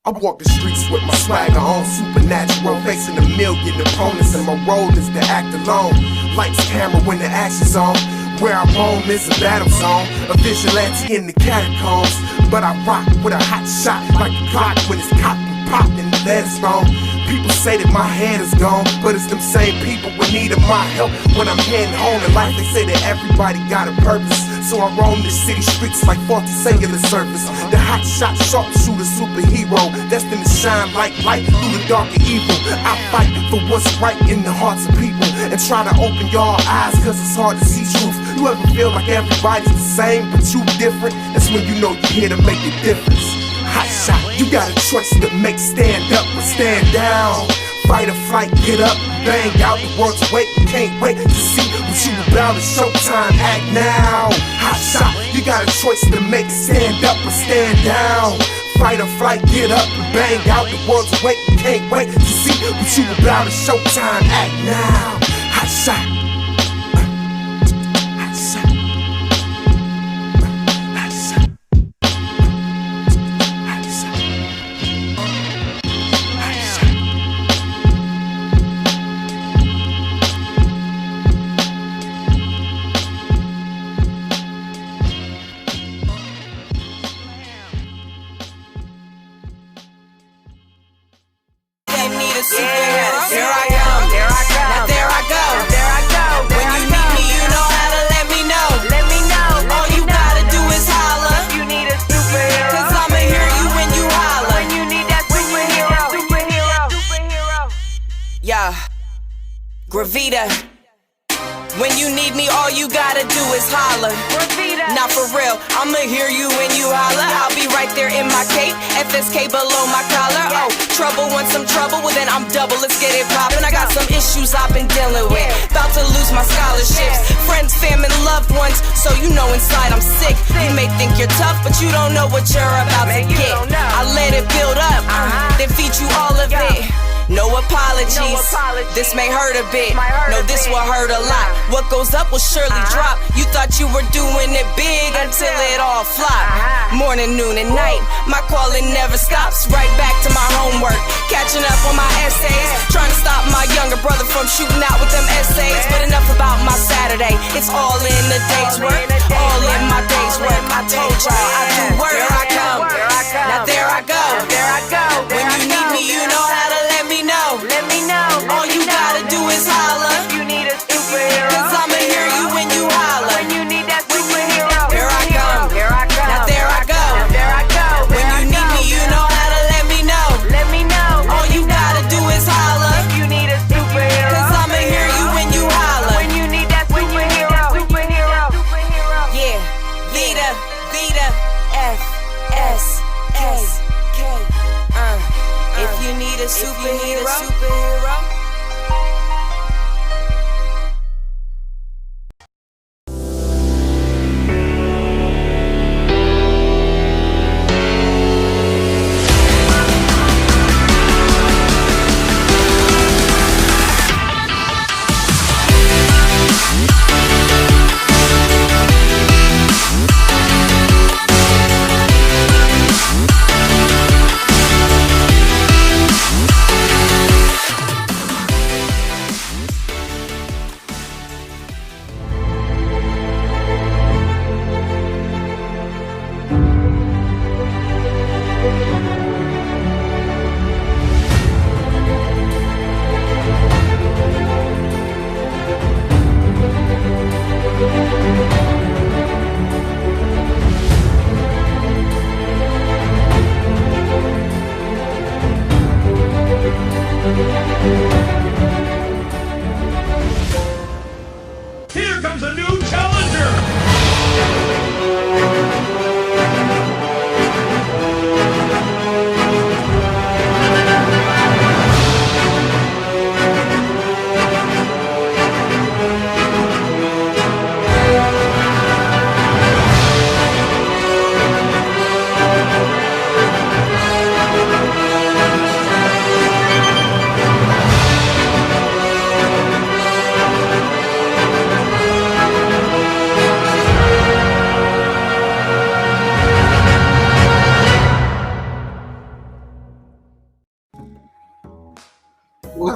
I walk the streets with my swagger on, supernatural, facing a million opponents, and my role is to act alone. Lights, camera when the action's on. Where I roam is a battle zone, a vigilante in the catacombs. But I rock with a hot shot like a clock when it's cocked and popped and the lead is gone. People say that my head is gone, but it's them same people with need of my help when I'm heading home in life. They say that everybody got a purpose, so I roam the city streets like faulty cellular service. The hot shot, sharpshooter, superhero, destined to shine like light through the dark and evil. I fight for what's right in the hearts of people and try to open y'all eyes, cause it's hard to see truth. You ever feel like everybody's the same, but you different? That's when you know you're here to make a difference. Hot shot, you got a choice to make, stand up or stand down. Fight or flight, get up, bang out, the world's waiting, can't wait to see what you about. It's showtime, act now. Hot shot, you got a choice to make, stand up or stand down. Fight or flight, get up and bang out, the world's waiting, can't wait to see what you about. It's showtime, act now. Hot shot. Yeah, here I come, now there I go, when you need me, you know how to let me know, all you gotta do is holler, you need a superhero, cause I'ma hear you when you holler, when you need that superhero. Yeah, Gravita, when you need me, all you gotta do is holler. Not for real, I'ma hear you when you holler. I'll be right there in my cape, FSK below my collar. Oh, trouble, want some trouble? Well then I'm double, let's get it poppin'. I got some issues I've been dealing with, about to lose my scholarships. Friends, family, loved ones, so you know inside I'm sick. You may think you're tough, but you don't know what you're about to get. I let it build up, then feed you all of it. No apologies, this may hurt a bit, no this will hurt a lot. What goes up will surely drop. You thought you were doing it big until it all flopped. Morning, noon and night, my calling never stops. Right back to my homework, catching up on my essays, trying to stop my younger brother from shooting out with them essays. But enough about my Saturday, it's all in the day's work, all in my day's work. I told y'all I do work. Here I come, now there I go, when you need me, you know how to let me know. All you gotta do is holler, You need a superhero, cause I'ma hear you when you holler. when you need that superhero. Here I come, now there I go, when you need me, you know how to let me know. All you gotta do is holler, You need a superhero, cause I'ma hear you when you holler. when you need that superhero. Yeah, Vita, F.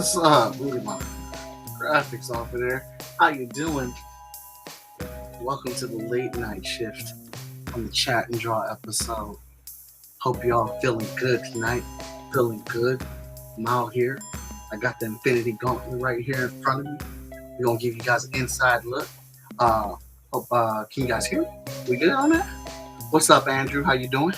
What's up? Look at my graphics off of there. How you doing? Welcome to the late night shift on the chat and draw episode. Hope y'all feeling good tonight. Feeling good. I'm out here. I got the Infinity Gauntlet right here in front of me. We're gonna give you guys an inside look. Hope can you guys hear me? We good on that? What's up, Andrew? How you doing?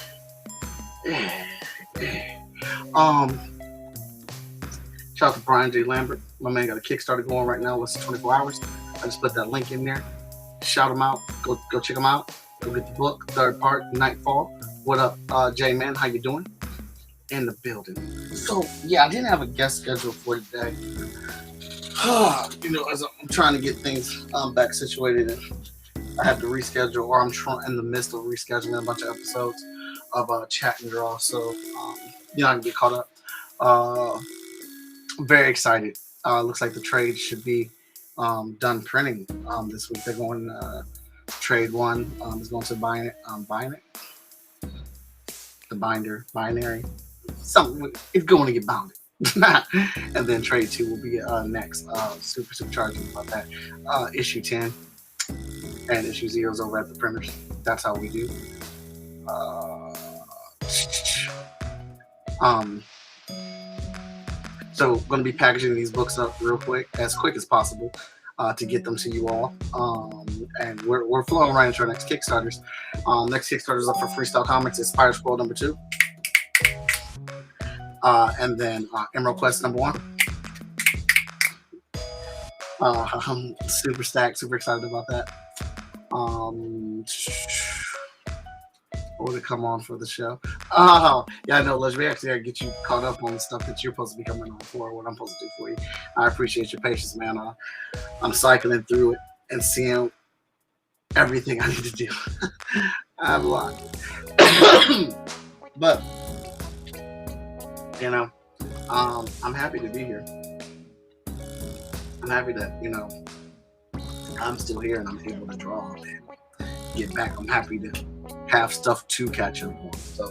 Shout out to Brian J. Lambert. My man got a Kickstarter going right now. Less than 24 hours. I just put that link in there. Shout him out. Go check him out. Go get the book. Third part, Nightfall. What up, J Man? How you doing? In the building. So yeah, I didn't have a guest schedule for today. As I'm trying to get things back situated, and I have to reschedule, or I'm in the midst of rescheduling a bunch of episodes of Chat and Draw. So I can get caught up. Very excited. Looks like the trade should be done printing this week. They're going trade one is going to buying it. The binder, binary. Something it's going to get bounded. And then trade 2 will be next. Super charging about that. Issue 10 and issue 0 is over at the printers. That's how we do. So going to be packaging these books up real quick as possible to get them to you all. And we're flowing right into our next Kickstarters. Next Kickstarter's up for Freestyle Komics. It's Spider Scroll number 2. And then Emerald Quest number 1. I'm super stacked, super excited about that. What would it come on for the show? Oh, yeah, I know, Les. We actually got to get you caught up on the stuff that you're supposed to be coming on for, what I'm supposed to do for you. I appreciate your patience, man. I'm cycling through it and seeing everything I need to do. I have a lot. But, I'm happy to be here. I'm happy that, I'm still here and I'm able to draw and get back. I'm happy to have stuff to catch up on. So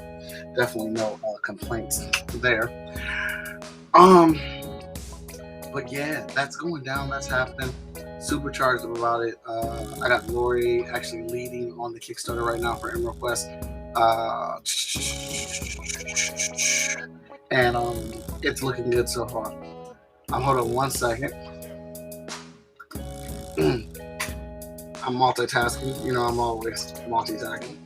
definitely no complaints there. But yeah, that's going down. That's happening. Supercharged about it. I got Lori actually leading on the Kickstarter right now for Emerald Quest. And it's looking good so far. Hold on one second. I'm multitasking. I'm always multitasking.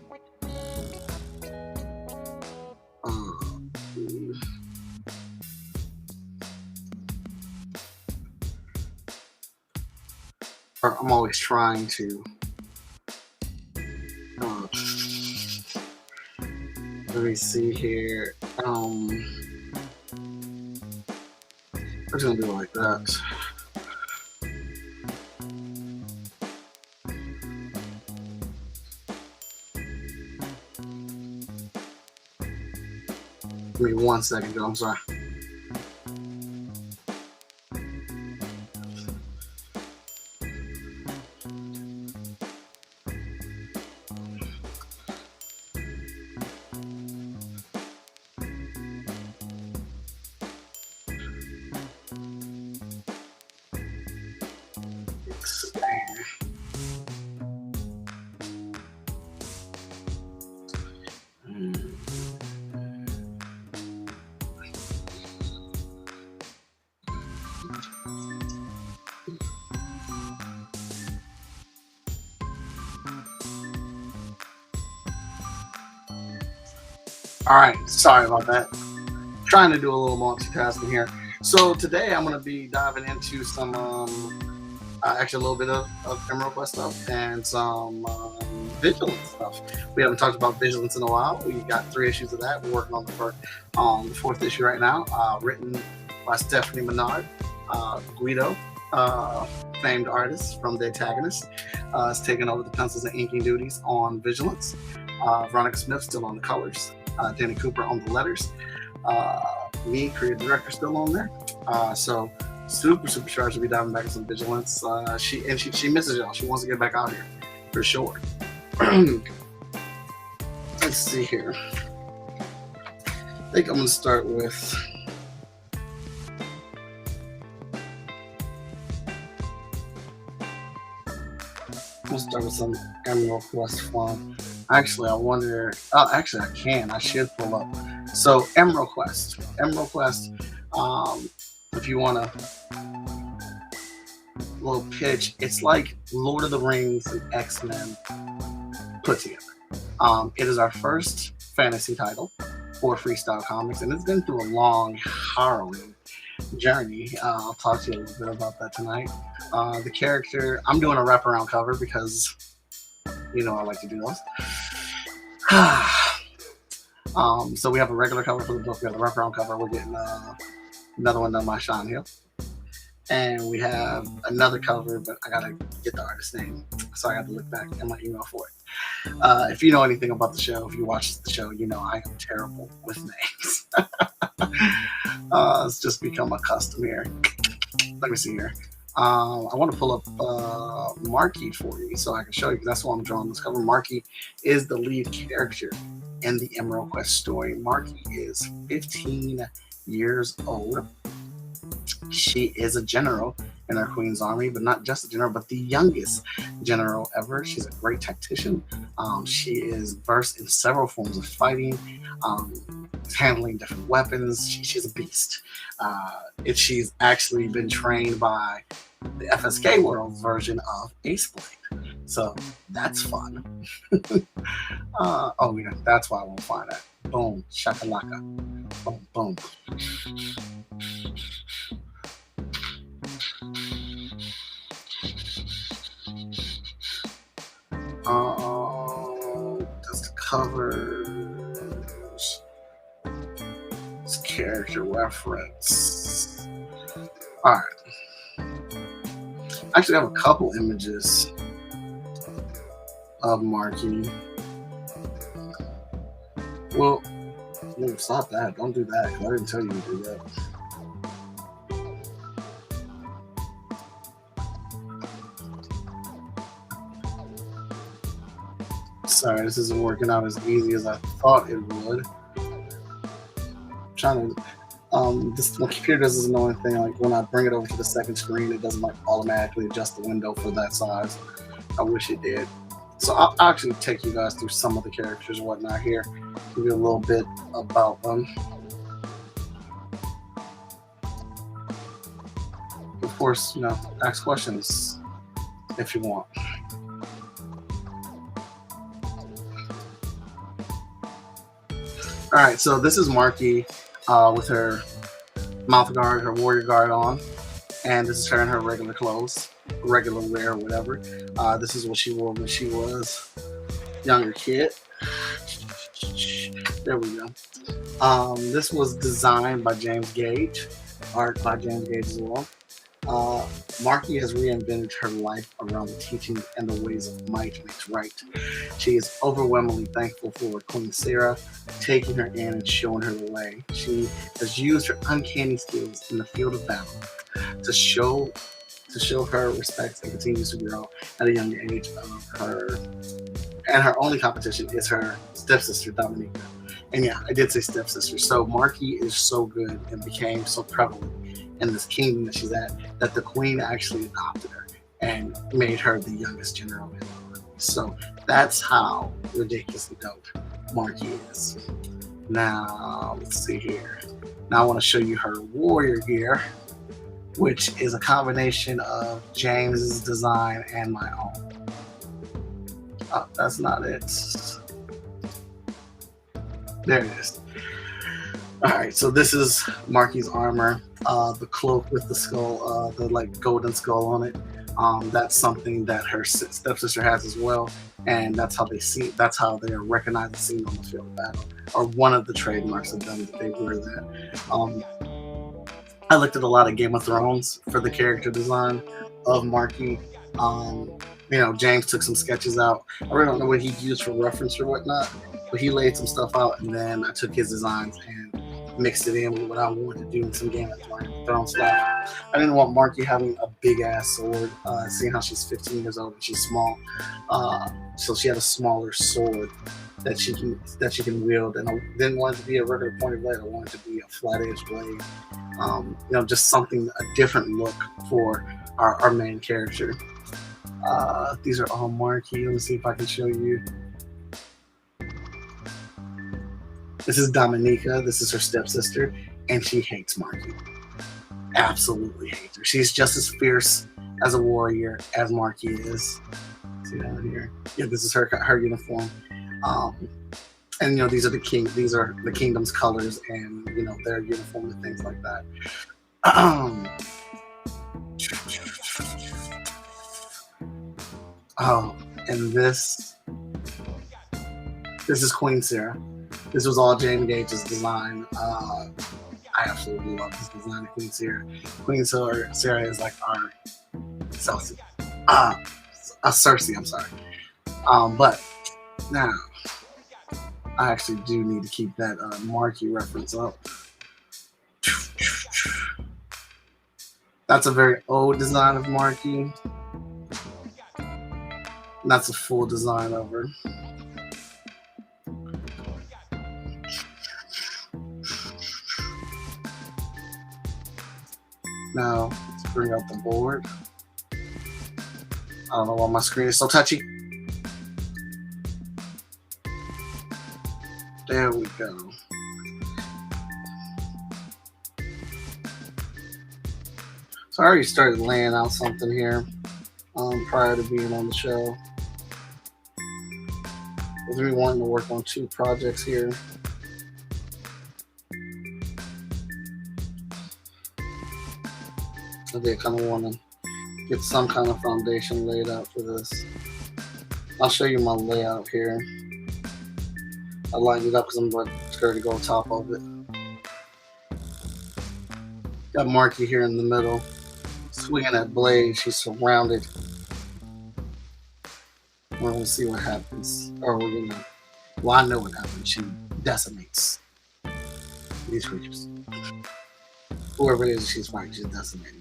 I'm always trying to. Let me see here. I'm just gonna do it like that. Give me 1 second, Joe. I'm sorry. All right, sorry about that. Trying to do a little multitasking here. So today I'm going to be diving into some, actually a little bit of Emerald Quest stuff and some Vigilance stuff. We haven't talked about Vigilance in a while. We got 3 issues of that. We're working on the 4th issue right now, written by Stephanie Menard. Guido, famed artist from The Antagonist, is taking over the pencils and inking duties on Vigilance. Veronica Smith still on the colors. Danny Cooper on the letters. Me, creative director, still on there. So super charged to be diving back in some Vigilance. She misses y'all. She wants to get back out here for sure. Let's see here. I think I'm gonna start with gonna start with some Emerald Quest fun. Actually, I wonder. Actually, I can. I should pull up. So, Emerald Quest. Emerald Quest. If you want a little pitch, it's like Lord of the Rings and X-Men put together. It is our first fantasy title for Freestyle Komics, and it's been through a long, harrowing journey. I'll talk to you a little bit about that tonight. The character, I'm doing a wraparound cover because I like to do those. So we have a regular cover for the book. We have the wraparound cover. We're getting another one done by Sean Hill. And we have another cover, but I gotta get the artist's name, so I got to look back in my email for it. If you know anything about the show, if you watch the show, you know I am terrible with names. It's just become a custom here. Let me see here. I want to pull up Marky for you so I can show you, because that's why I'm drawing this cover. Marky is the lead character in the Emerald Quest story. Marky is 15 years old. She is a general in our Queen's Army, but not just a general, but the youngest general ever. She's a great tactician. She is versed in several forms of fighting, handling different weapons. She's a beast. She's actually been trained by the FSK World version of Ace Blade. So that's fun. Oh yeah, that's why I won't find that. Boom, shakalaka. Boom, boom. Just the covers. It's character reference. Alright. I actually have a couple images of Marky. Well, no, stop that. Don't do that, because I didn't tell you to do that. Sorry, this isn't working out as easy as I thought it would. I'm trying to, my computer does this annoying thing, like when I bring it over to the second screen, it doesn't like automatically adjust the window for that size. I wish it did. So I'll actually take you guys through some of the characters and whatnot here, give you a little bit about them. Of course, ask questions if you want. All right, so this is Marky with her mouth guard, her warrior guard on, and this is her in her regular clothes, regular wear, whatever. This is what she wore when she was a younger kid. There we go. This was designed by James Gage, art by James Gage as well. Marky has reinvented her life around the teachings and the ways of might makes right. She is overwhelmingly thankful for Queen Sarah taking her in and showing her the way. She has used her uncanny skills in the field of battle to show her respect and continues to grow at a young age of her. And her only competition is her stepsister, Dominica. And yeah, I did say stepsister. So Marky is so good and became so prevalent in this kingdom that she's at, that the queen actually adopted her and made her the youngest general in the army. So that's how ridiculously dope Marky is. Now, let's see here. Now I want to show you her warrior gear, which is a combination of James's design and my own. Oh, that's not it. There it is. All right, so this is Marky's armor. The cloak with the skull, the like golden skull on it. That's something that her stepsister has as well, and that's how they see. That's how they are recognized and seen on the field of battle, or one of the trademarks of them that they wear that. I looked at a lot of Game of Thrones for the character design of Marky. James took some sketches out. I really don't know what he used for reference or whatnot, but he laid some stuff out, and then I took his designs and mixed it in with what I wanted to do in some Game of Thrones stuff. I didn't want Marky having a big ass sword, seeing how she's 15 years old and she's small. So she had a smaller sword that she can wield, and I didn't want it to be a regular pointed blade. I wanted it to be a flat edge blade. Just something, a different look for our main character. These are all Marky. Let me see if I can show you. This is Dominica. This is her stepsister, and she hates Marky. Absolutely hates her. She's just as fierce as a warrior as Marky is. See that here? Yeah, this is her uniform. And you know, these are the kingdom's colors, and you know, their uniform and things like that. Oh, and this is Queen Sarah. This was all James Gage's design. I absolutely love this design of Queen Sarah. Queen Sarah is like our Cersei. Cersei, I'm sorry. But now, I actually do need to keep that Marky reference up. That's a very old design of Marky. And that's a full design of her. Now, let's bring up the board. I don't know why my screen is so touchy. There we go. So I already started laying out something here prior to being on the show. Because we wanted to work on 2 projects here. I did kind of want to get some kind of foundation laid out for this. I'll show you my layout here. I lined it up because I'm scared to go on top of it. Got Marky here in the middle, swinging that blade. She's surrounded. We're gonna see what happens, or we're gonna. Well, I know what happens. She decimates these creatures. Whoever it is she's fighting, she's decimating.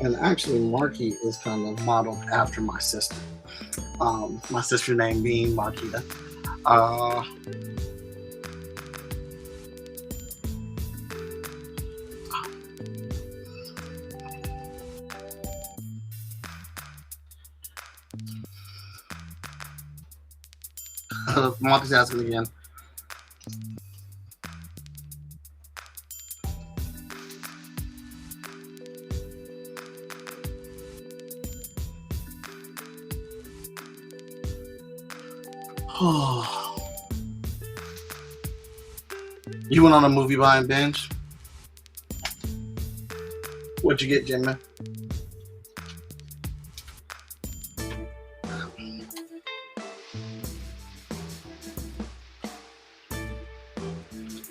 And actually, Marky is kind of modeled after my sister. My sister named being Marquita. Multitasking again. You went on a movie buying binge? What'd you get, Jimmy?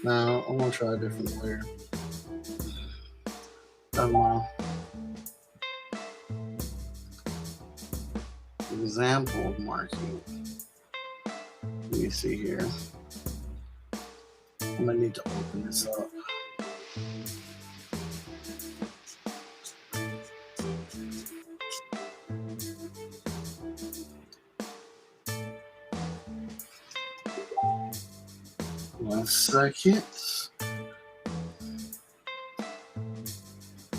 Now, I'm gonna try a different layer. Example of marking. Let me see here. I'm gonna need to open this up. One second.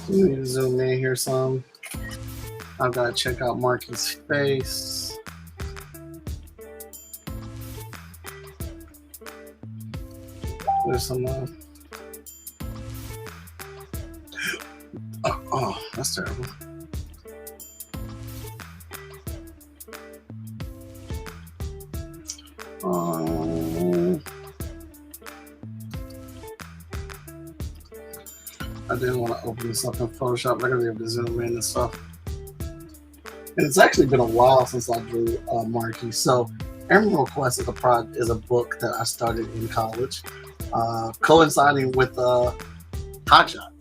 Let me zoom in here some. I've got to check out Marky's face. There's some. Oh, that's terrible. I didn't want to open this up in Photoshop. I gotta be able to zoom in and stuff. And it's actually been a while since I drew Marky. So Emerald Quest is a book that I started in college, coinciding with Hotshot.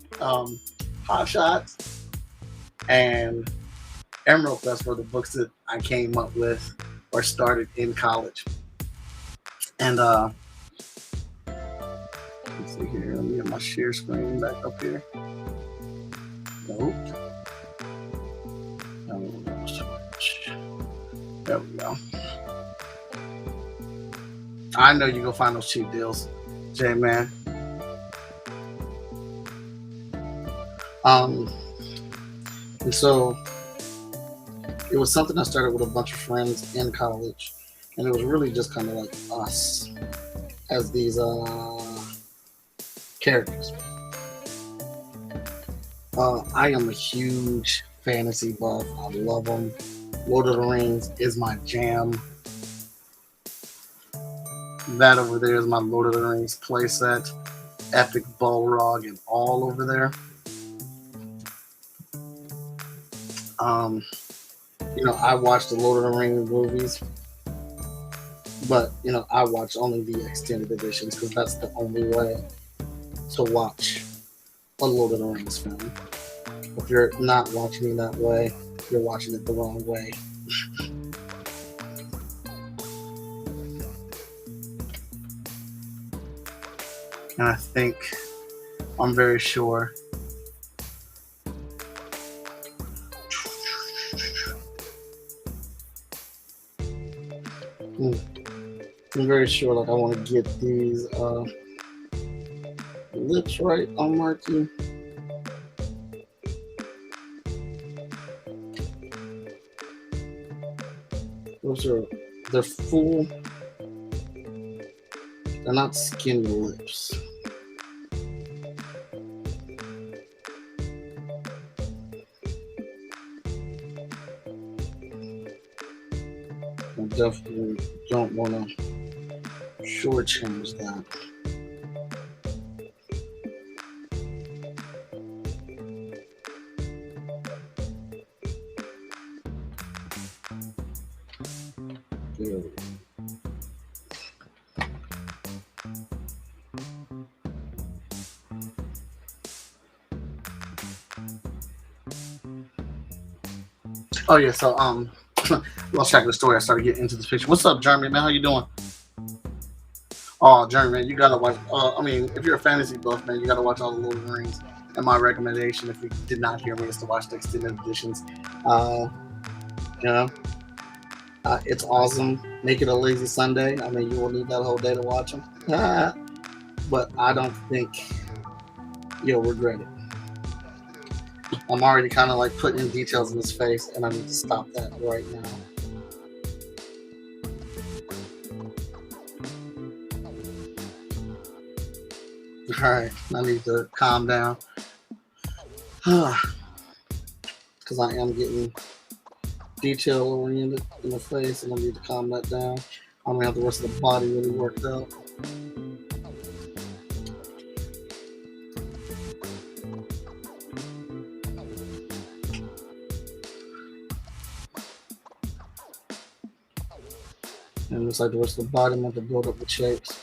Hotshot and Emerald Quest were the books that I came up with or started in college. And let's see here. Let me get my share screen back up here. Nope. There we go. I know you go find those cheap deals, J-Man. And so it was something I started with a bunch of friends in college, and it was really just kind of like us as these characters. I am a huge fantasy buff. I love them. Lord of the Rings is my jam. That over there is my Lord of the Rings playset. Epic Balrog and all over there. I watched the Lord of the Rings movies, but I watch only the extended editions because that's the only way to watch a Lord of the Rings film. If you're not watching it that way, you're watching it the wrong way. And I think, I'm very sure, I want to get these lips right on Marky. They're full. They're not skinny lips. I definitely don't want to shortchange that. There we go. Oh yeah, so lost track of the story. I started getting into this picture. What's up, Jeremy, man? How you doing? Oh, Jeremy, man, you gotta watch. If you're a fantasy buff, man, you gotta watch all the Lord of the Rings. And my recommendation, if you did not hear me, is to watch the extended editions. It's awesome. Make it a lazy Sunday. You will need that whole day to watch them. But I don't think you'll regret it. I'm already kind of like putting in details in his face, and I need to stop that right now. All right, I need to calm down because I am getting detail oriented in the face, and I need to calm that down. I'm gonna have the rest of the body really worked out. And looks like the rest of the body, I'm going to build up the shapes.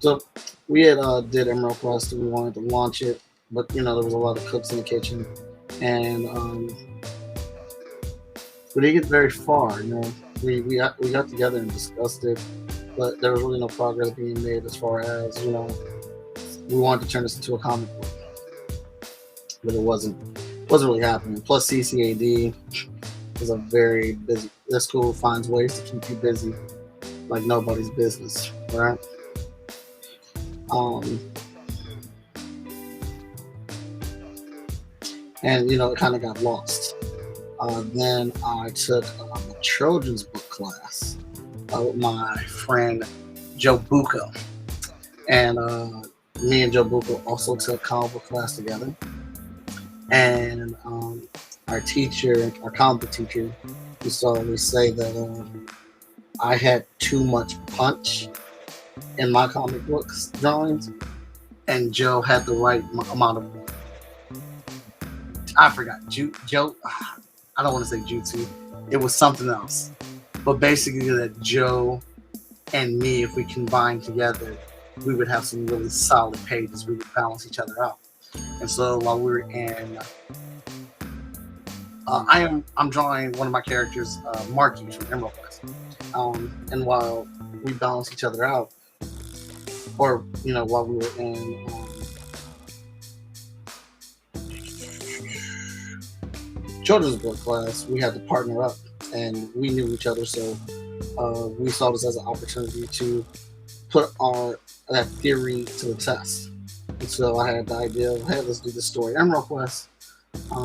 So we had did Emerald Quest, and we wanted to launch it, but there was a lot of cooks in the kitchen, and we didn't get very far. We got together and discussed it, but there was really no progress being made as far as we wanted to turn this into a comic book, but it wasn't really happening. Plus CCAD is a very busy. This school finds ways to keep you busy like nobody's business, right? And it kind of got lost. Then I took a children's book class with my friend Joe Bucco, and me and Joe Bucco also took comic book class together. And our comic book teacher, used to always say that I had too much punch in my comic books drawings, and Joe had the right amount of I forgot. Joe. I don't want to say jutsu. It was something else. But basically, that Joe and me, if we combined together, we would have some really solid pages. We would balance each other out. And so while we were in, I'm drawing one of my characters, Marky from Emerald Quest. And while we balance each other out, or while we were in children's book class, we had to partner up, and we knew each other, so we saw this as an opportunity to put that theory to the test. And so I had the idea of, hey, let's do this story, Emerald Quest. I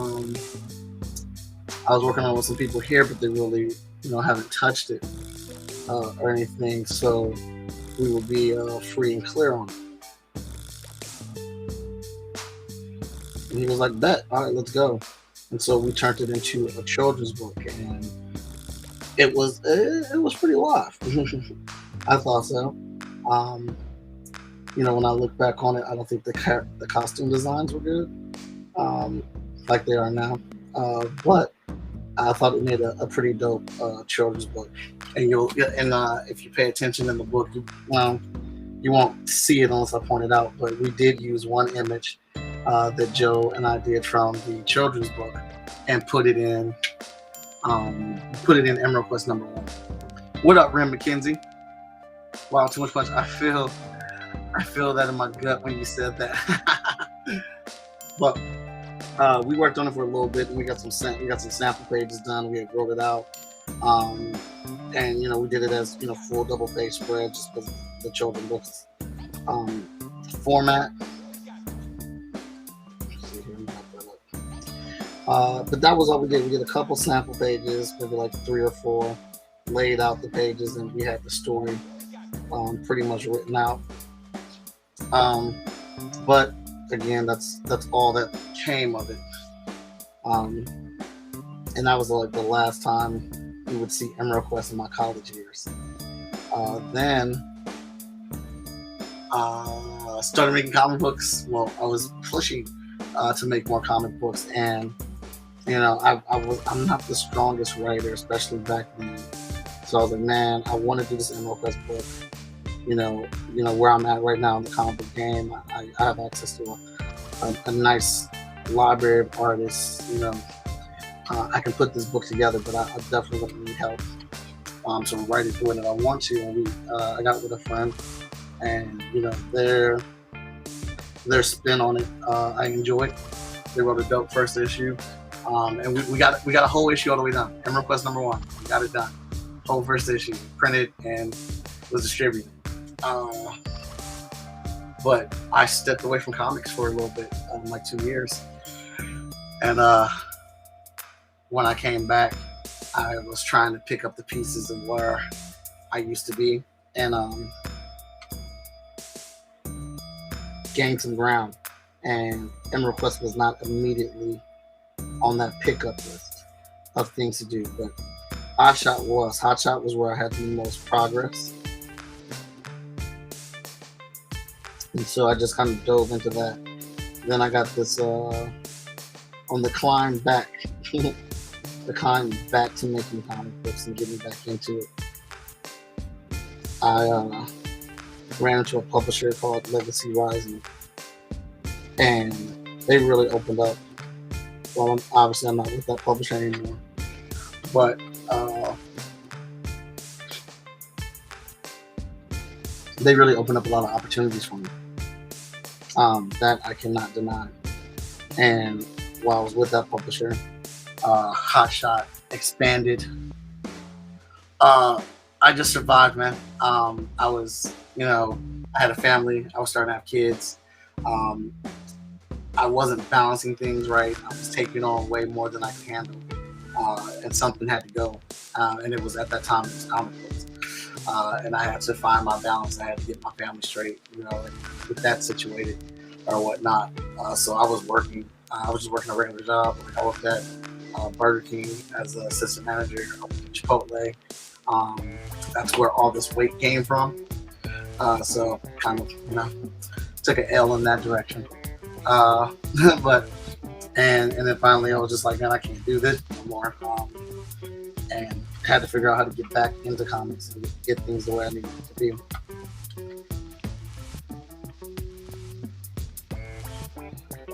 was working on it with some people here, but they really, haven't touched it or anything, so we will be free and clear on it. And he was like, bet, all right, let's go. And so we turned it into a children's book, and it was pretty live. I thought so. When I look back on it, I don't think the costume designs were good, like they are now. But I thought it made a pretty dope children's book. And if you pay attention in the book, you won't see it unless I point it out. But we did use one image that Joe and I did from the children's book and put it in Emerald Quest #1. What up, Ren McKenzie? Wow, too much punch. I feel that in my gut when you said that. But we worked on it for a little bit, and we got some sample pages done. We had rolled it out, and we did it as full double page spread, just because the children's books format. But that was all we did. We did a couple sample pages, maybe like 3 or 4, laid out the pages, and we had the story pretty much written out. But again, that's all that came of it. And that was like the last time we would see Emerald Quest in my college years. Then started making comic books. Well, I was pushing to make more comic books, and I'm not the strongest writer, especially back then. So I was like, man, I want to do this Emerald Quest book. Where I'm at right now in the comic book game, I have access to a nice library of artists. I can put this book together, but I definitely don't need help to write it the way that I want to. And I got with a friend, and their spin on it, I enjoyed. They wrote a dope first issue, and we got a whole issue all the way done. Emerald Quest #1, we got it done. Whole first issue, printed and was distributed. But I stepped away from comics for a little bit, like 2 years. And when I came back, I was trying to pick up the pieces of where I used to be and gain some ground. And Emerald Quest was not immediately on that pickup list of things to do, but Hotshot was where I had the most progress. And so I just kind of dove into that. Then I got this on the climb back, to making comic books and getting back into it. I ran into a publisher called Legacy Rising, and they really opened up. Well, I'm not with that publisher anymore, but they really opened up a lot of opportunities for me that I cannot deny. And while I was with that publisher, Hotshot expanded. I just survived, man. I was, I had a family. I was starting to have kids. I wasn't balancing things right. I was taking on way more than I could handle. And something had to go. And it was at that time, it was comic books. And I had to find my balance. I had to get my family straight, and with that situated or whatnot. So I was working. I was just working a regular job. I worked at Burger King as an assistant manager. I worked at Chipotle. That's where all this weight came from. So kind of, took an L in that direction. But And then finally, I was just like, man, I can't do this anymore. And had to figure out how to get back into comics and get things the way I needed it to be.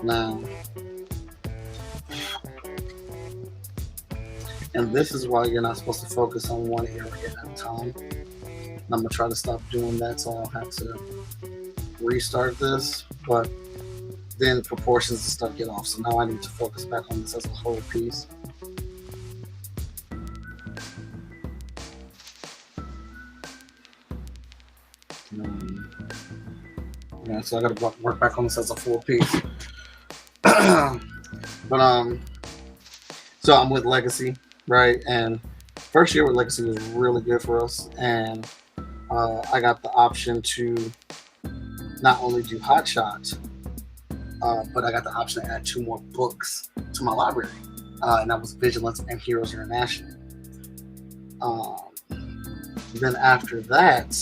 Now, and this is why you're not supposed to focus on one area at a time. And I'm gonna try to stop doing that, so I don't have to restart this. But then proportions and stuff get off, so now I need to focus back on this as a whole piece. Yeah, so I gotta work back on this as a full piece. But so I'm with Legacy, right? And first year with Legacy was really good for us, and I got the option to not only do Hot Shots, but I got the option to add 2 more books to my library, and that was Vigilance and Heroes International. Then after that,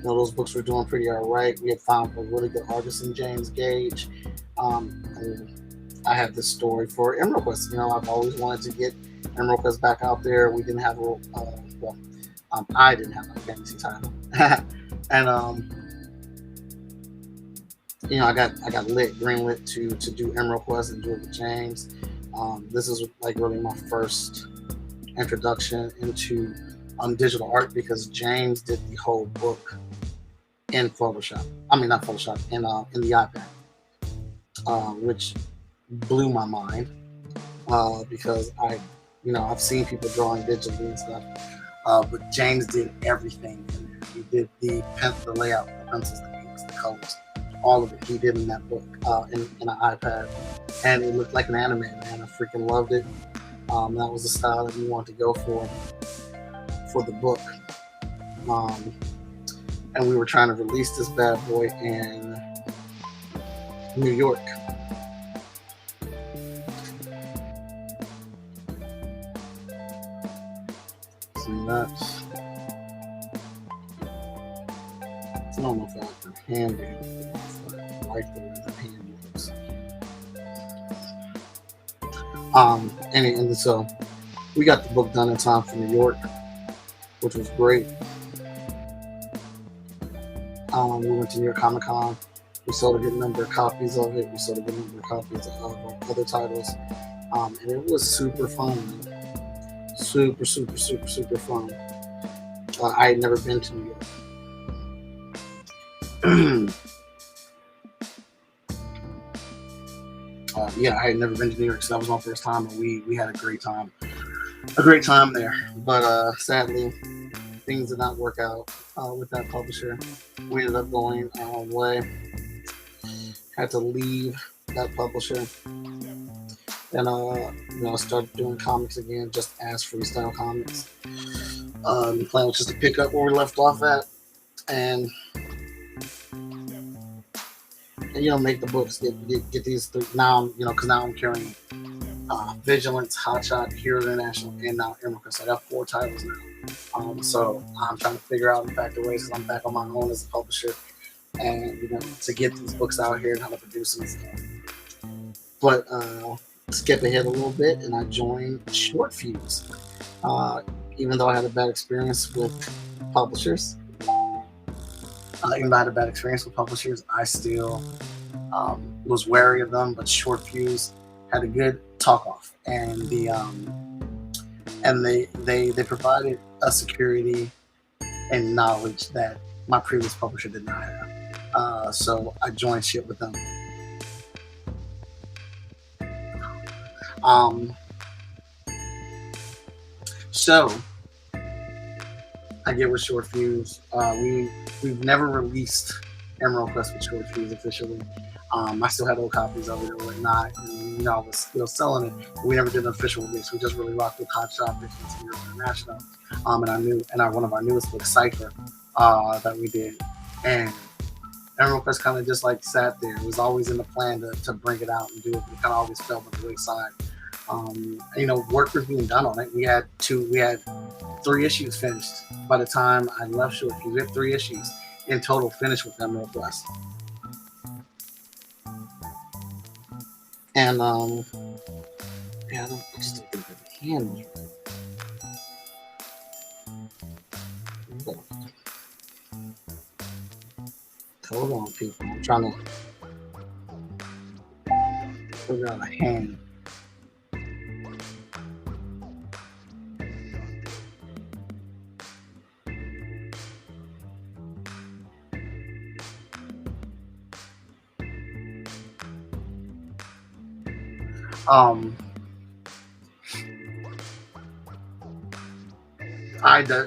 those books were doing pretty all right. We had found a really good artist in James Gage. And I have this story for Emerald Quest. I've always wanted to get Emerald Quest back out there. We didn't have I didn't have a fantasy title, and I got greenlit to do Emerald Quest and do it with James. This is like really my first introduction into digital art, because James did the whole book in Photoshop. I mean, not Photoshop, in the iPad, which blew my mind, because I've seen people drawing digitally and stuff, but James did everything in there. He did the layout, the pencils, the inks, the colors, all of it. He did in that book, in an iPad, and it looked like an anime, man. I freaking loved it. That was the style that we wanted to go for the book. And we were trying to release this bad boy in New York. So that's, I don't know if I can hand it, but I like the way the hand looks. And so we got the book done in time for New York, which was great. We went to New York Comic Con. We sold a good number of copies of it. We sold a good number of copies of other titles. And it was super fun, man. Super, super, super, super fun. I had never been to New York. I had never been to New York, so that was my first time, and we had a great time. A great time there. But sadly, things did not work out with that publisher. We ended up going our own way. Had to leave that publisher, and started doing comics again, just as Freestyle Komics. The plan was just to pick up where we left off at, and make the books, get these three now. Because now I'm carrying Vigilance, Hotshot, Heroes International, and now Emerald Quest. I got 4 titles now. So I'm trying to figure out, in fact, the ways I'm back on my own as a publisher, and to get these books out here and how to produce them and stuff. But skip ahead a little bit, and I joined Short Fuse. Even though I had a bad experience with publishers, I still was wary of them. But Short Fuse had a good talk off, and they provided a security and knowledge that my previous publisher did not have. So I joined ship with them. So I get with Short Fuse. We've never released Emerald Quest with Short Fuse officially. I still had old copies of it or whatnot, and I was still selling it. But we never did an official release. We just really rocked with Hot Shot, Vigilance, and International. And one of our newest books, Cypher, that we did. And Emerald Quest kind of just like sat there. It was always in the plan to bring it out and do it, but it kind of always fell by the wayside. Work was being done on it. We had 3 issues finished by the time I left Short Fuse. We had 3 issues in total finished with Emerald Quest. And yeah, I just don't think the hand was right. Hold on, people. I'm trying to figure out a hand.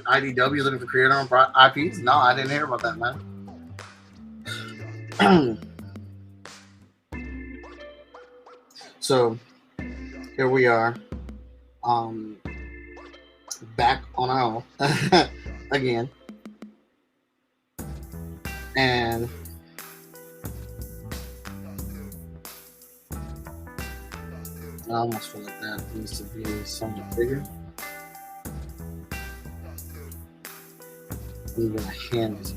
IDW looking for creator on IPs? No, I didn't hear about that, man. So here we are, back on our own again, and I almost feel like that needs to be something bigger. I'm gonna hand this.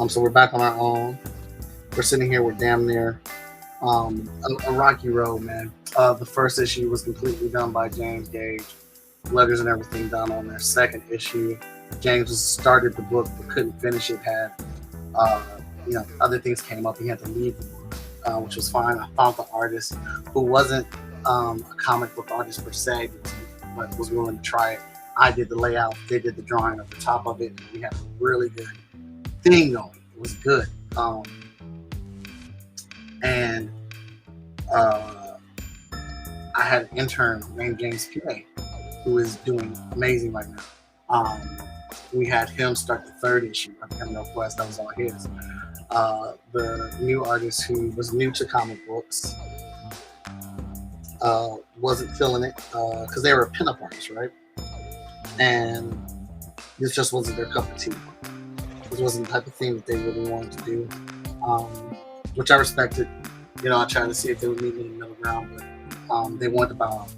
So we're back on our own. We're sitting here. We're damn near a rocky road, man. The first issue was completely done by James Gage, letters and everything done on their second issue. James started the book but couldn't finish it. Had other things came up. He had to leave the book, which was fine. I found the artist who wasn't a comic book artist per se, but was willing to try it. I did the layout. They did the drawing of the top of it. We had a really good thing going. It was good. And I had an intern named James K, who is doing amazing right now. We had him start the third issue of Emerald Quest. That was all his. The new artist who was new to comic books wasn't feeling it because they were a pinup artist, right? And this just wasn't their cup of tea. This wasn't the type of thing that they really wanted to do, which I respected. I tried to see if they would meet me in the middle ground, but they wanted to bow out.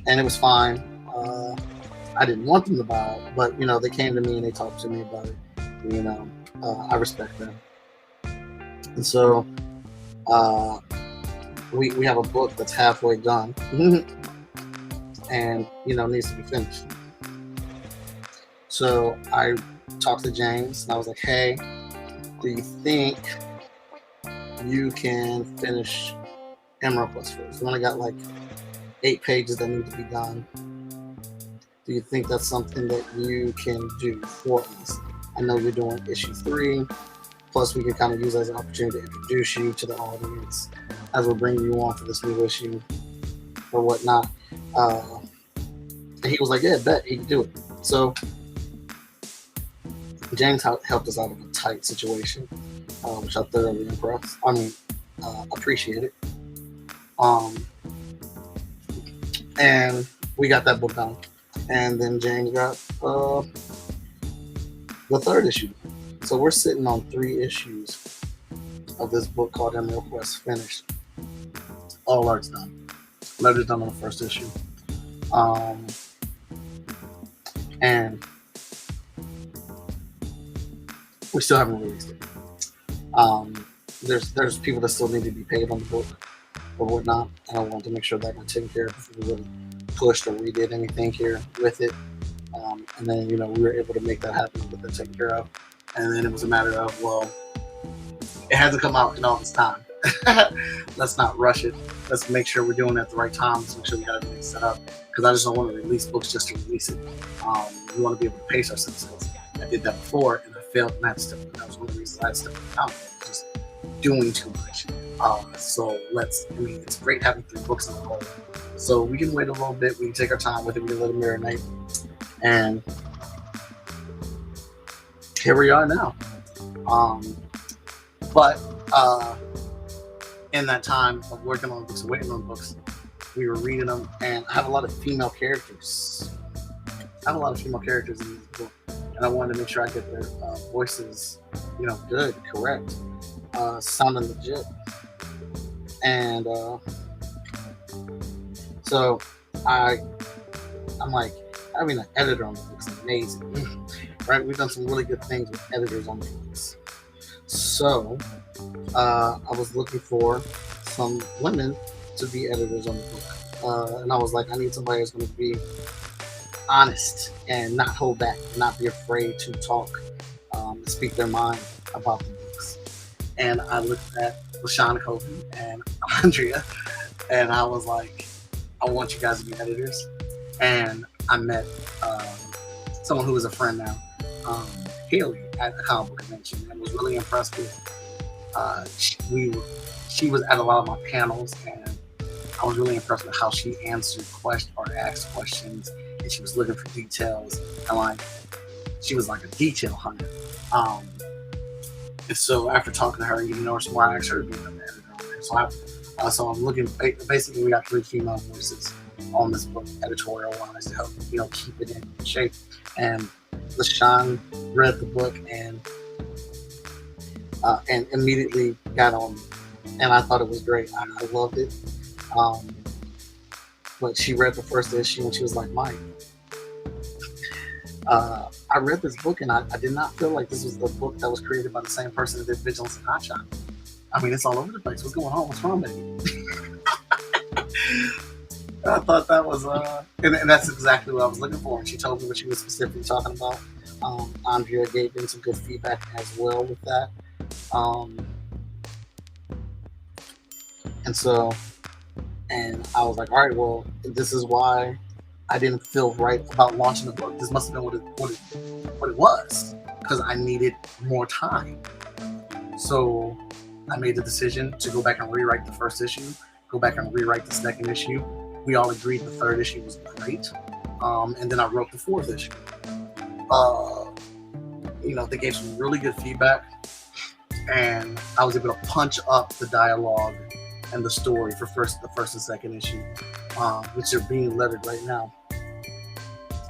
And it was fine. I didn't want them to bow out, but, they came to me and they talked to me about it. I respect them. And so we have a book that's halfway done and, needs to be finished. So I talked to James and I was like, hey, do you think you can finish Emerald Quest first? We only got like 8 pages that need to be done. Do you think that's something that you can do for us? I know you're doing issue 3. Plus, we can kind of use it as an opportunity to introduce you to the audience as we're bringing you on for this new issue or whatnot. And he was like, yeah, bet he can do it. So James helped us out of a tight situation, which I thoroughly appreciated. And we got that book done. And then James got the third issue. So we're sitting on 3 issues of this book called Emerald Quest finished. All art's done. Letters done on the first issue. And we still haven't released it. There's people that still need to be paid on the book or whatnot, and I wanted to make sure that got taken care of before we really pushed or redid anything here with it. And then we were able to make that happen, get that taken care of. And then it was a matter of, well, it hasn't come out in all this time. Let's not rush it. Let's make sure we're doing it at the right time. Let's make sure we got everything set up, because I just don't want to release books just to release it. We want to be able to pace ourselves. I did that before and I failed in that step. That was one of the reasons I stepped out. Just doing too much. So it's great having 3 books in the hole. So we can wait a little bit. We can take our time with it. We can let it marinate. And here we are now. But in that time of working on books and waiting on books, we were reading them, and I have a lot of female characters. in this book, and I wanted to make sure I get their voices, good, correct, sounding legit. And so I'm like, having an editor on the book is amazing, right? We've done some really good things with editors on the books. So I was looking for some women to be editors on the book. And I was like, I need somebody that's going to be honest and not hold back, not be afraid to talk, speak their mind about the books. And I looked at LaShawn Kobe and Andrea, and I was like, I want you guys to be editors. And I met someone who is a friend now, Haley, at a comic book convention, and was really impressed with. She was at a lot of my panels, and I was really impressed with how she answered questions or asked questions, and she was looking for details, and like she was like a detail hunter. And so after talking to her and getting to know her some more, I asked her to be an editor on there. So I'm looking. Basically, we got 3 female voices on this book, editorial wise, to help keep it in shape. And LaShawn read the book and immediately got on me, and I thought it was great. I loved it. But she read the first issue and she was like, Mike, I read this book and I did not feel like this was the book that was created by the same person that did Vigilance and Hotshot. I mean, it's all over the place. What's going on? What's wrong, baby? I thought that was, and that's exactly what I was looking for. And she told me what she was specifically talking about. Andrea gave me some good feedback as well with that. And I was like, all right, well, this is why I didn't feel right about launching the book. This must have been what it was, because I needed more time. So I made the decision to go back and rewrite the first issue, go back and rewrite the second issue. We all agreed the third issue was great. And then I wrote the fourth issue. They gave some really good feedback, and I was able to punch up the dialogue and the story for the first and second issue, which are being lettered right now.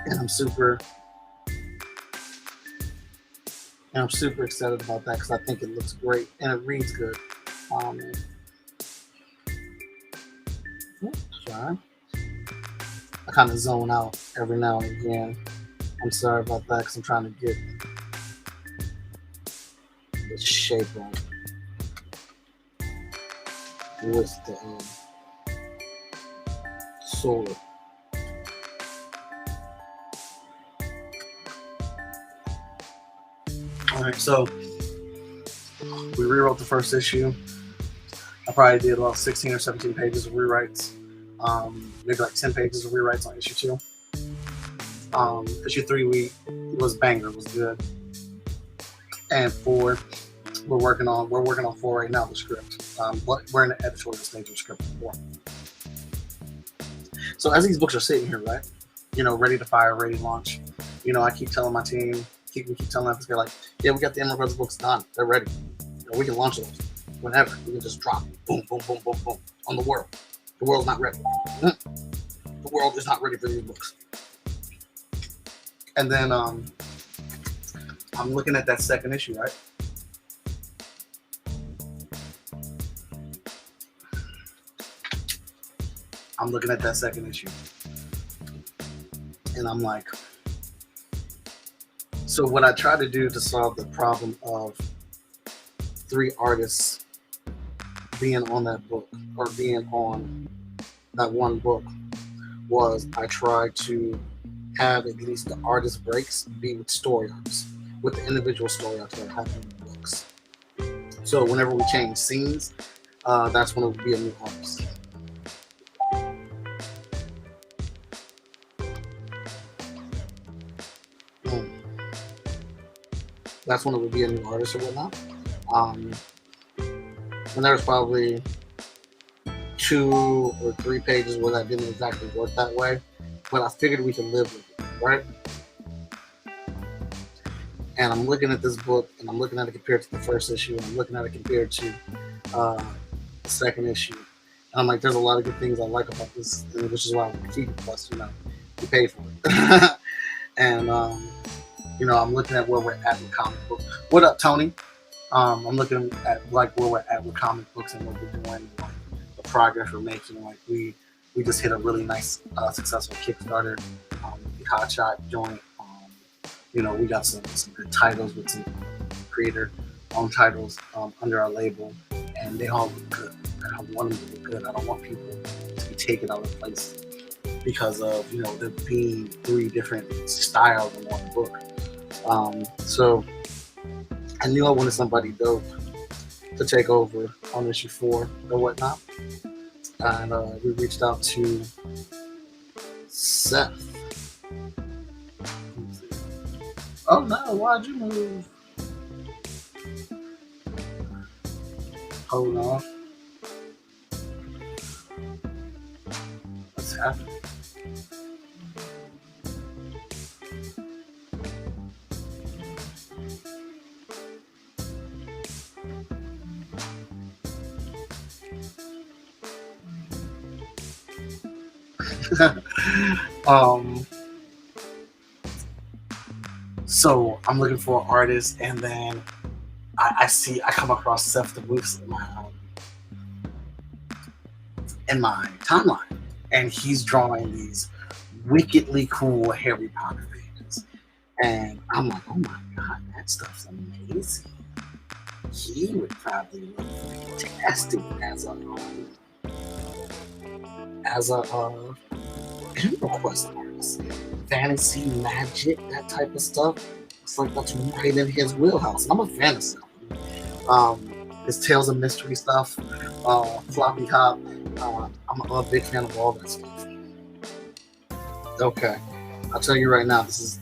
And I'm super excited about that because I think it looks great and it reads good. Sorry. I kind of zone out every now and again. I'm sorry about that because I'm trying to get the shape on with the solar. Alright, so we rewrote the first issue. I probably did about 16 or 17 pages of rewrites. Maybe like 10 pages of rewrites on issue 2. Issue 3 was banger, was good. And 4, we're working on 4 right now, the script. We're in the editorial stage of script 4. So as these books are sitting here, right, ready to fire, ready to launch, I keep telling my team, keep telling them, like, yeah, we got the Emerald Brothers books done. They're ready. We can launch those whenever. We can just drop boom, boom, boom, boom, boom on the world. The world's not ready. The world is not ready for these books. And then I'm looking at that second issue, right? I'm looking at that second issue. And I'm like, so what I tried to do to solve the problem of 3 artists being on that book or being on that one book was I tried to have at least the artist breaks be with story arcs, with the individual story arcs that happen in the books. So whenever we change scenes, that's when it would be a new artist. That's when it would be a new artist or whatnot. And there was probably 2 or 3 pages where that didn't exactly work that way, but I figured we could live with it, right? And I'm looking at this book, and I'm looking at it compared to the first issue, and I'm looking at it compared to the second issue. And I'm like, there's a lot of good things I like about this, which is why I want to keep it. Plus, you pay for it. And I'm looking at where we're at with comic books. What up, Tony? I'm looking at like where we're at with comic books and what we're doing, like the progress we're making. Like we just hit a really nice, successful Kickstarter with the Hotshot joint. We got some good titles with some creator-owned titles under our label, and they all look good. and I want them to be good. I don't want people to be taken out of place because of there being 3 different styles in one book. So I knew I wanted somebody dope to take over on issue 4 or whatnot, and we reached out to Seth. Oh no, why'd you move? Hold on. What's happening? So I'm looking for an artist, and then I come across Seth the Moose in my timeline, and he's drawing these wickedly cool Harry Potter pages, and I'm like, oh my god, that stuff's amazing. He would probably look fantastic as a Emerald Quest artist. Fantasy, magic, that type of stuff. It's like that's right in his wheelhouse. I'm a fan of stuff. His Tales of Mystery stuff, Floppy Hop. I'm a big fan of all that stuff. Okay, I'll tell you right now. This is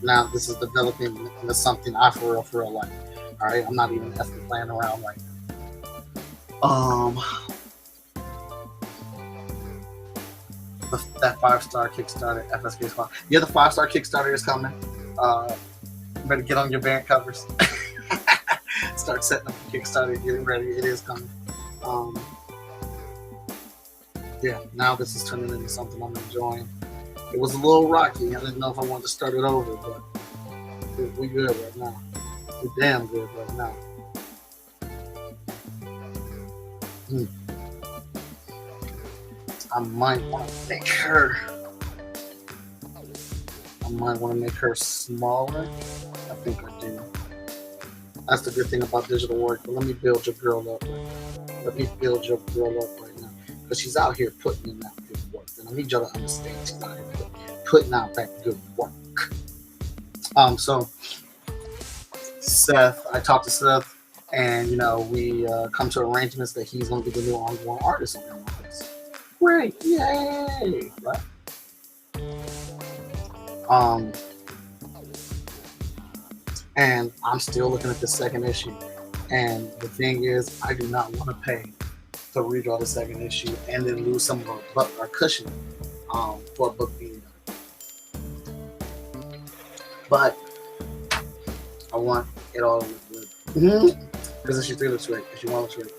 developing into something I for real like. All right, I'm not even asking playing around right now. That 5-star Kickstarter, FSK Squad. Yeah, the 5-star Kickstarter is coming. You better get on your variant covers. Start setting up the Kickstarter, getting ready. It is coming. Yeah, now this is turning into something I'm enjoying. It was a little rocky. I didn't know if I wanted to start it over, but we're good right now. We're damn good right now. I might want to make her smaller. I think I do. That's the good thing about digital work. But let me build your girl up. Let me build your girl up right now. Because she's out here putting in that good work. And I need y'all to understand she's out here putting out that good work. So Seth, I talked to Seth, and we come to arrangements that he's going to be the new ongoing artist on Emerald Quest. Great, yay! Right? And I'm still looking at the second issue. And the thing is, I do not want to pay to redraw the second issue and then lose some of our cushion for a book being done. But I want it all to look good. Because issue 3 looks great, issue 1 looks great.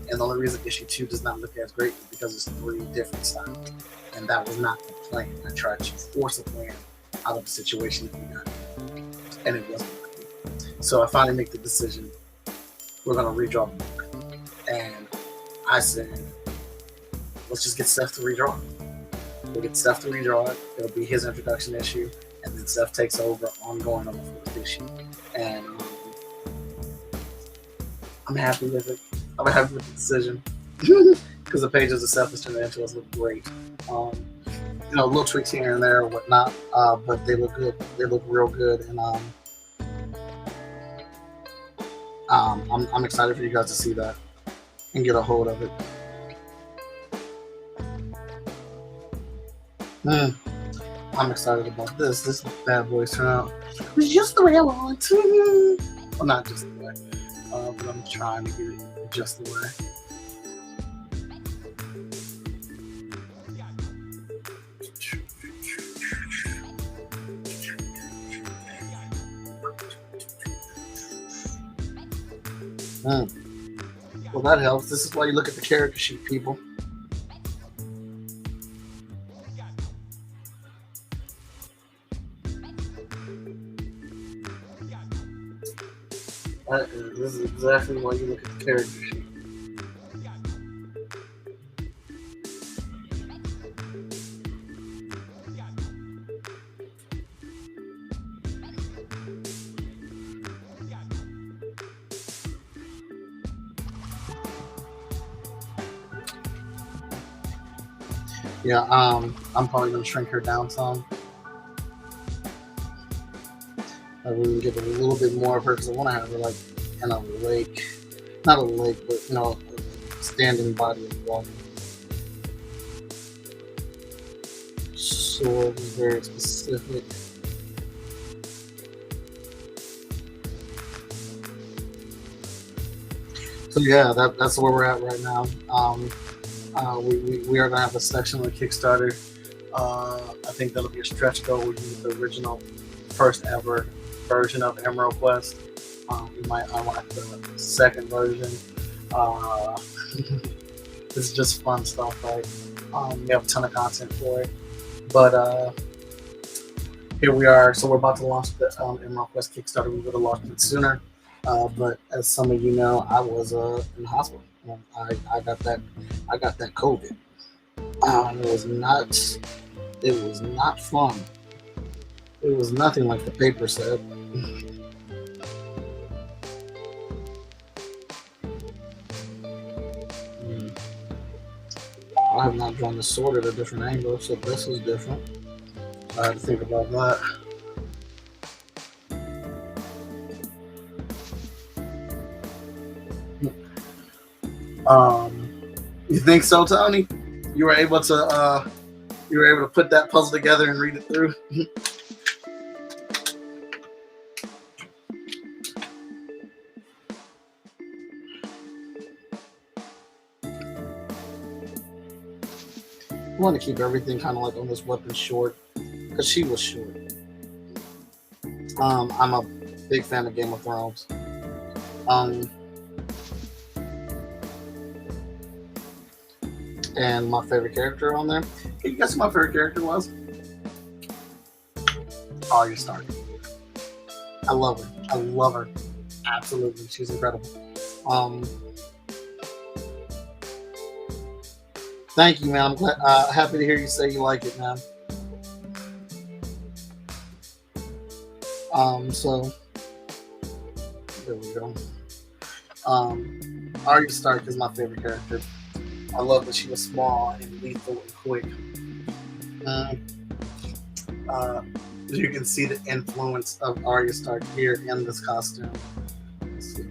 And the only reason issue 2 does not look as great is because it's 3 different styles. And that was not the plan. I tried to force a plan out of a situation that we got. And it wasn't working. So I finally make the decision. We're going to redraw the book. And I said, let's just get Seth to redraw it. We'll get Seth to redraw it. It'll be his introduction issue. And then Seth takes over ongoing on the 4th issue. And I'm happy with it. I'm happy with the decision. Because the pages of Seth is turning into us look great. Little tweaks here and there and whatnot. But they look good. They look real good. And I'm excited for you guys to see that and get a hold of it. I'm excited about this. This bad boy's turn out. It's just the way I want to. Well, not just the way. But I'm trying to get it just the way. Well, that helps. This is why you look at the character sheet, people. This is exactly why you look at the character sheet. Yeah, I'm probably gonna shrink her down some. I really give it a little bit more of her because I want to have her like in a lake, not a lake, but you know, a standing body of water. Sword is very specific. So yeah, that's where we're at right now. We are gonna have a section on Kickstarter. I think that'll be a stretch goal. We use the original, first ever version of Emerald Quest. We might unlock the second version. It's just fun stuff, right? We have a ton of content for it, but here we are. So we're about to launch the Emerald Quest Kickstarter. We would have launched it sooner, but as some of you know, I was in the hospital. I got that COVID. It was not fun. It was nothing like the paper said. I have not drawn the sword at a different angle, so this is different. I had to think about that. You think so, Tony? You were able to put that puzzle together and read it through? I want to keep everything kind of like on this weapon short because she was short. I'm a big fan of Game of Thrones. And my favorite character on there. Can you guess who my favorite character was? Arya Stark. I love her. I love her. Absolutely. She's incredible. Thank you, man. I'm glad, happy to hear you say you like it, man. So there we go. Arya Stark is my favorite character. I love that she was small and lethal and quick. You can see the influence of Arya Stark here in this costume. Let's see.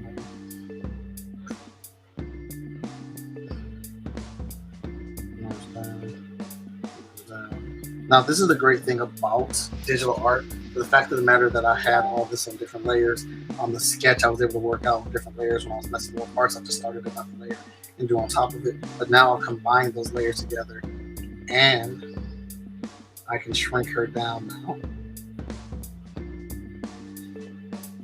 Now, this is the great thing about digital art. The fact of the matter that I had all this on different layers. On the sketch, I was able to work out different layers when I was messing with parts. I just started another layer and do on top of it. But now I'll combine those layers together and I can shrink her down now.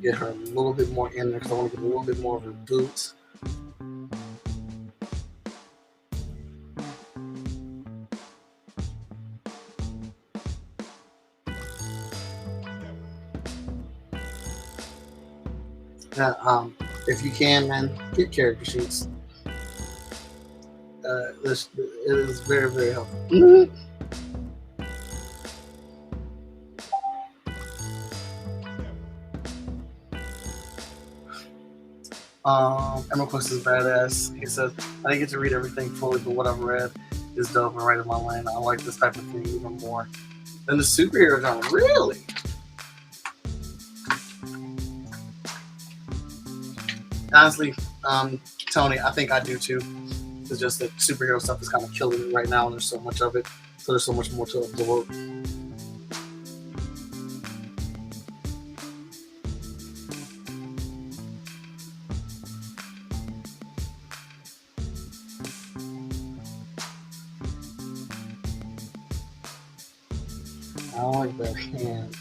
Get her a little bit more in there because I want to get a little bit more of her boots. If you can, man, get character sheets. It is very, very helpful. Emerald Quest is badass. He says, I didn't get to read everything fully, but what I've read is dope and right in my lane. I like this type of thing even more than the superhero genre. Really? Honestly, Tony, I think I do too. It's just that superhero stuff is kind of killing me right now, and there's so much of it, so there's so much more to absorb. I like that hand.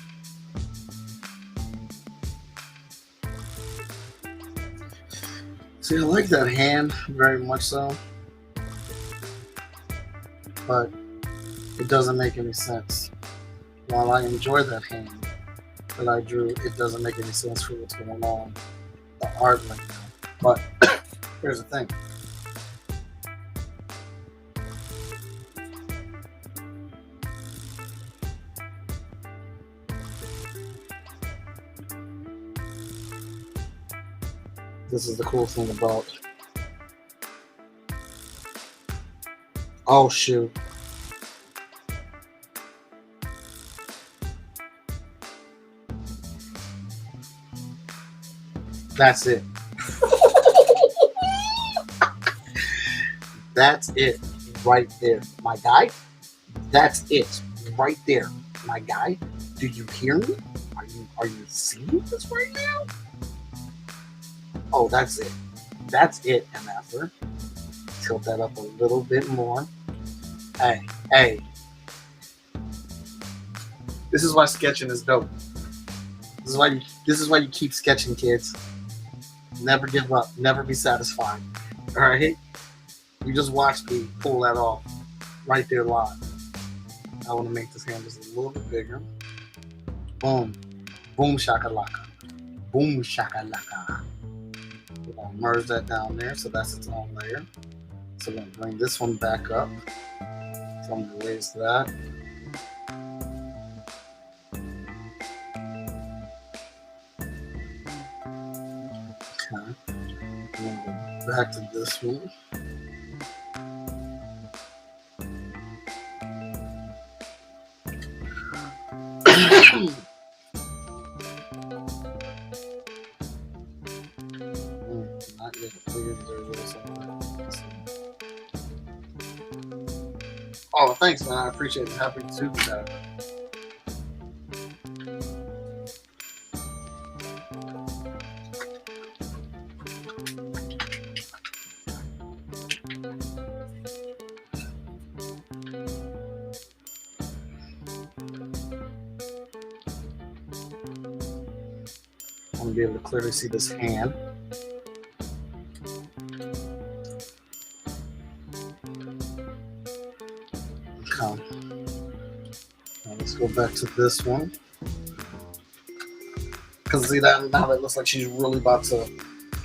See, I like that hand very much so, but it doesn't make any sense. While I enjoy that hand that I drew, it doesn't make any sense for what's going on the art right now. But here's the thing. This is the cool thing about. Oh shoot! That's it. That's it right there, my guy. That's it right there, my guy. Do you hear me? Are you seeing this right now? Oh, that's it. That's it, MFer. Tilt that up a little bit more. Hey. This is why sketching is dope. This is why you keep sketching, kids. Never give up. Never be satisfied. All right? You just watch me pull that off right there live. I want to make this hand just a little bit bigger. Boom. Boom shakalaka. Boom shakalaka. We're going to merge that down there so that's its own layer. So we're going to bring this one back up. So I'm going to raise that. Okay. I'm going to go back to this one. Not yet. Oh, thanks, man. I appreciate it. Happy to do that. I'm gonna be able to clearly see this hand. Okay. Now let's go back to this one. Because see that now that looks like she's really about to,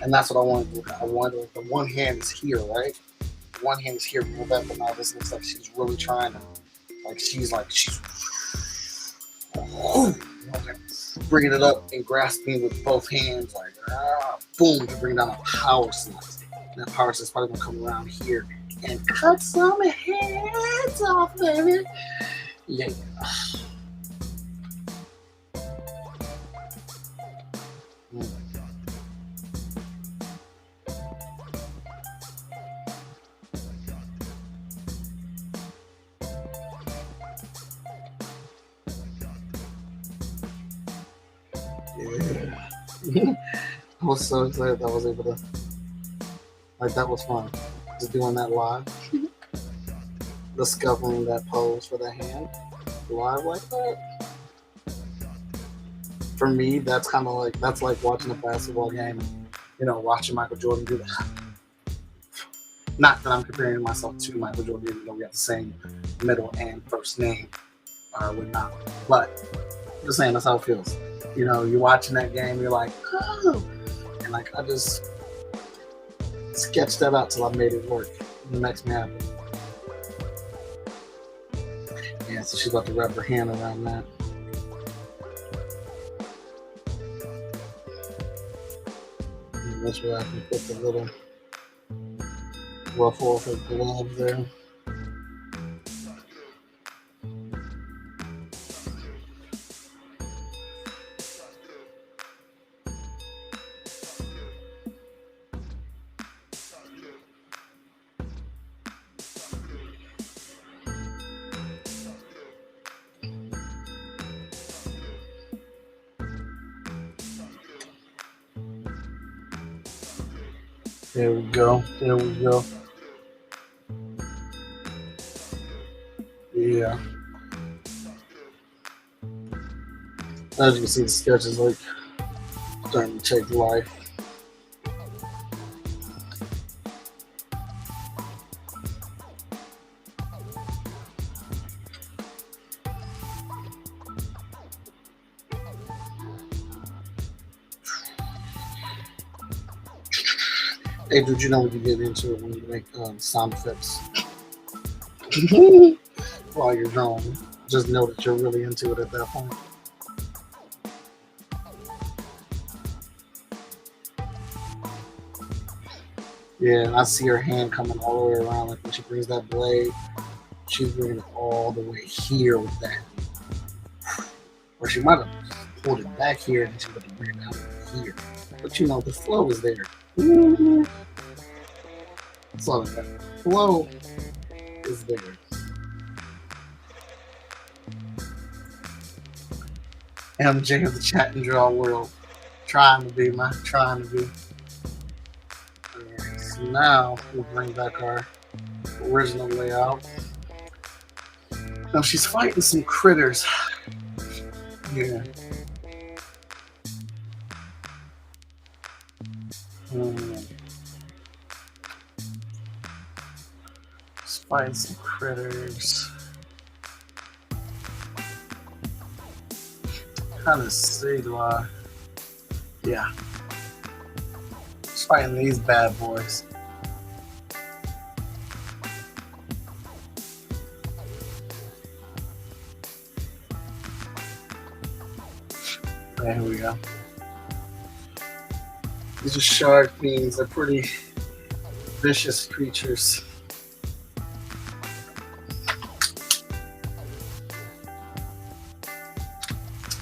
and that's what I wanted to do. I wanted like the one hand is here, right? One hand is here, move that, but now this looks like she's really trying to, she's bringing it up and grasping with both hands, boom, to bring down a power slice. And that power slice is probably gonna come around here and cut some heads off, baby. Yeah. Yeah. I was so excited that I was able to, that was fun. Just doing that live. Discovering that pose for the hand live like that. For me, that's kind of that's like watching a basketball game and, watching Michael Jordan do that. Not that I'm comparing myself to Michael Jordan, even though we have the same middle and first name or whatnot. But I'm just saying that's how it feels. You're watching that game, you're like, oh, and I just sketched that out till I made it work. It makes me happy. Yeah, so she's about to wrap her hand around that. And that's where I can put the little ruffle of her glove there. There we go. There we go. Yeah. As you can see, the sketch is starting to take life. Hey, dude, you know when you get into it when you make sound effects while you're drawing. Just know that you're really into it at that point. Yeah, and I see her hand coming all the way around. Like when she brings that blade, she's bringing it all the way here with that. Or she might have pulled it back here and she would have bring it out here. But you know, the flow is there. That's all I got. Flow is there. MJ of the chat and draw world. Trying to be. So now we'll bring back our original layout. Now she's fighting some critters. Yeah. She's fighting some critters. Kind of see, do I? Yeah. She's fighting these bad boys. Here we go. These are shark fiends. They're pretty vicious creatures.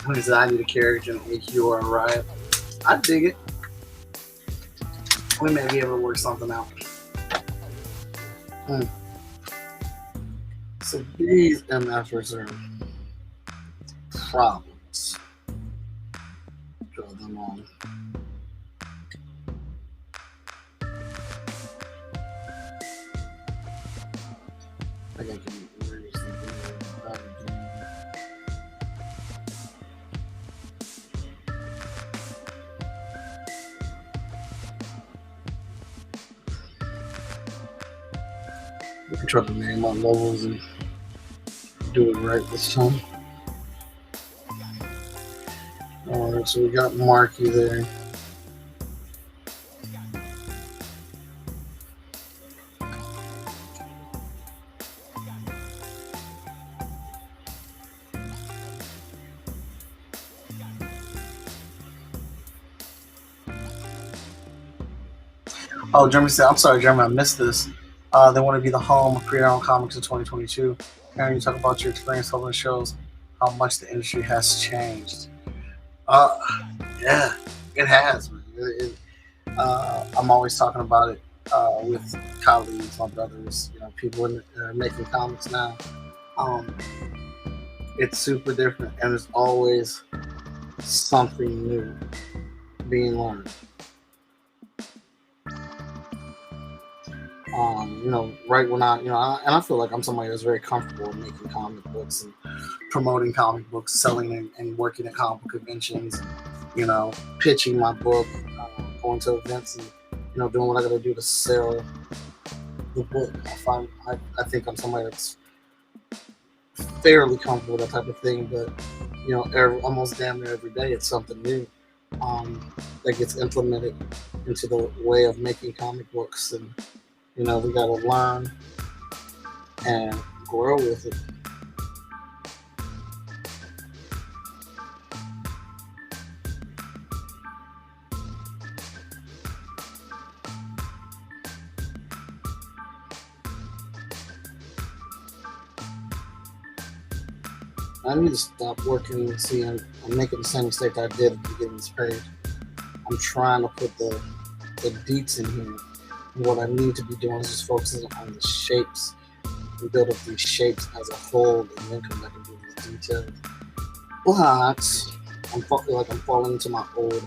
Anxiety to carriage and AQ or a riot. I dig it. We may be able to work something out. So these MFers are problems. Draw them on. I think I can erase something. I try to name my levels and do it right this time. Alright, so we got Marky there. Oh, Jeremy said, I'm sorry, Jeremy, I missed this. They want to be the home of creator-owned comics in 2022. Aaron, you talk about your experience helping shows how much the industry has changed. Yeah, it has. I'm always talking about it with colleagues, my brothers, people making comics now. It's super different, and there's always something new being learned. Right when I feel like I'm somebody that's very comfortable in making comic books and promoting comic books, selling and working at comic book conventions, pitching my book, going to events and, doing what I gotta do to sell the book. I think I'm somebody that's fairly comfortable with that type of thing, but, almost damn near every day it's something new that gets implemented into the way of making comic books, and we got to learn and grow with it. I need to stop working and see I'm making the same mistake I did at the beginning of this page. I'm trying to put the deets in here. What I need to be doing is just focusing on the shapes and build up these shapes as a whole, and then come back and do these details. But I'm falling into my old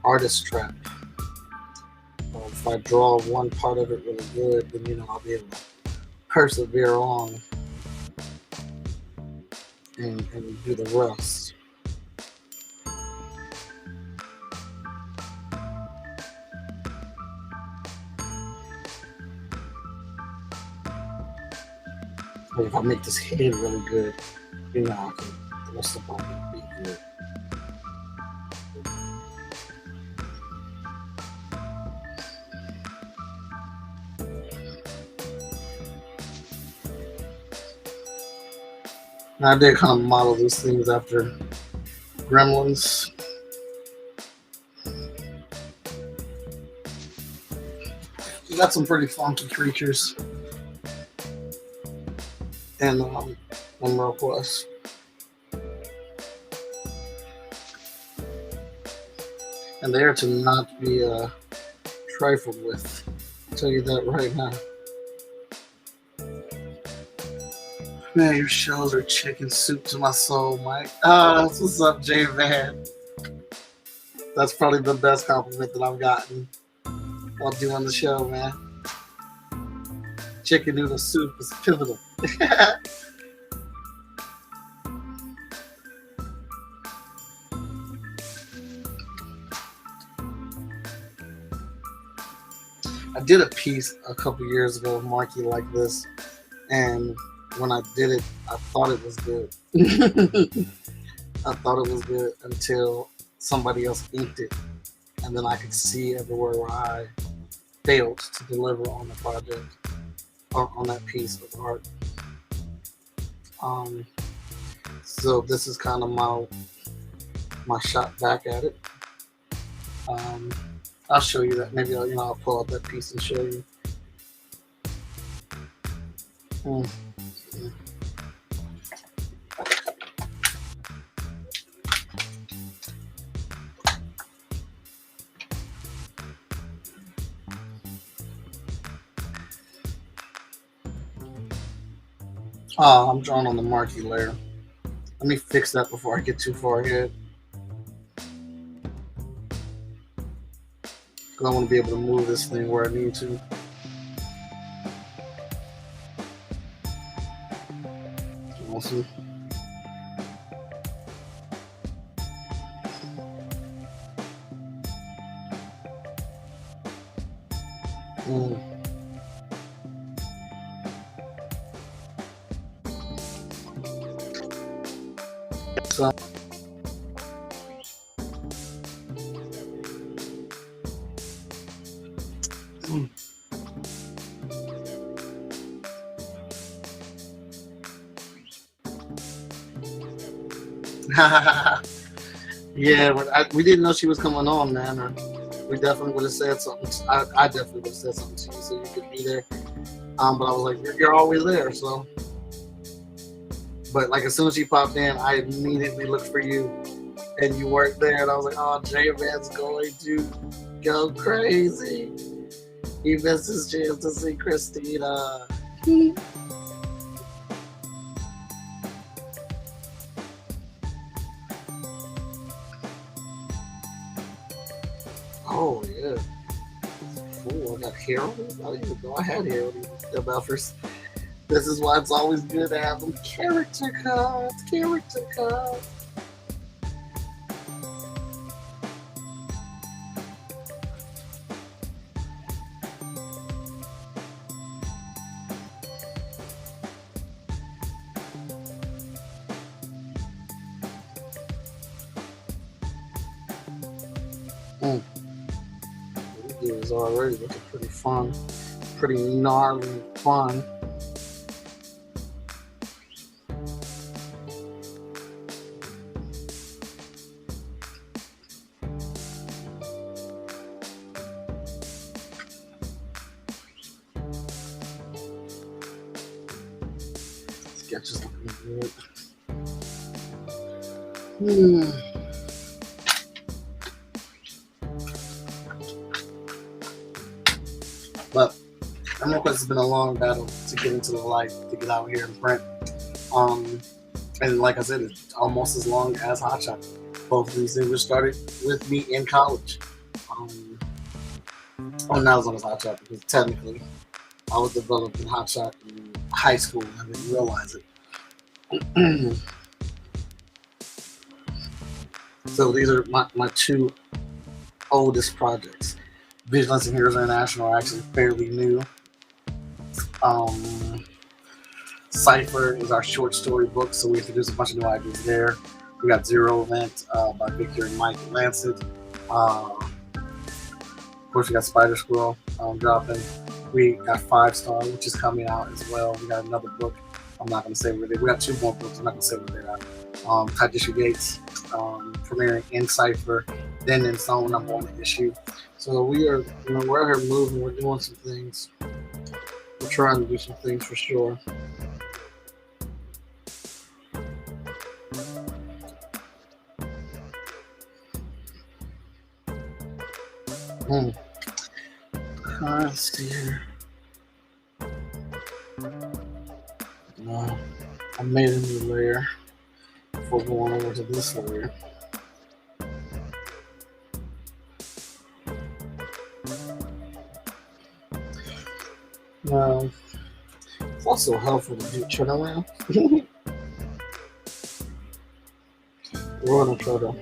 artist trap. If I draw one part of it really good, then I'll be able to persevere on and do the rest. But if I make this head really good, I can, the rest of the body will be good. Now I did kind of model these things after gremlins. You got some pretty funky creatures. And Emerald Plus. and they are to not be trifled with. I'll tell you that right now. Man, your shows are chicken soup to my soul, Mike. That's what's up, J Van. That's probably the best compliment that I've gotten while doing the show, man. Chicken noodle soup is pivotal. I did a piece a couple years ago of Marky like this, and when I did it, I thought it was good. I thought it was good until somebody else inked it, and then I could see everywhere where I failed to deliver on the project, or on that piece of art. So this is kind of my shot back at it. I'll show you that. Maybe I'll pull out that piece and show you. I'm drawing on the marquee layer. Let me fix that before I get too far ahead. I want to be able to move this thing where I need to. Awesome. So yeah, but we didn't know she was coming on, man. Or we definitely would have said something. I definitely would have said something to you so you could be there. But I was like, you're always there, so. But like as soon as she popped in, I immediately looked for you, and you weren't there, and I was like, oh, J-Man's going to go crazy. He missed his chance to see Christina. Oh, yeah. Ooh, I got Harold. I didn't even know I had Harold in buffers. This is why it's always good to have them character cards. Character cards. This is already looking pretty fun. Pretty gnarly fun. Sketch is looking good. But EmeraldQuest has been a long battle to get into the light, to get out here and print. And like I said, it's almost as long as Hot Shot. Both of these things were started with me in college. Not as long as Hot Shot, because technically I was developing Hot Shot in high school and I didn't realize it. So these are my two oldest projects. Vigilance and Heroes International are actually fairly new. Cypher is our short story book, so we introduced a bunch of new ideas there. We got Zero Event by Victor and Mike Lancet. Of course, we got Spider Squirrel dropping. We got 5 Star, which is coming out as well. We got another book. I'm not going to say where they are. We got 2 more books. I'm not going to say where they're at. Tadisha Gates premiering in Cypher, then in Stone #1 issue. So we are, we're out here moving. We're doing some things. We're trying to do some things for sure. Let's see here. No, I made a new layer before going over to this layer. Now, it's also helpful to do turnaround. We're going to try to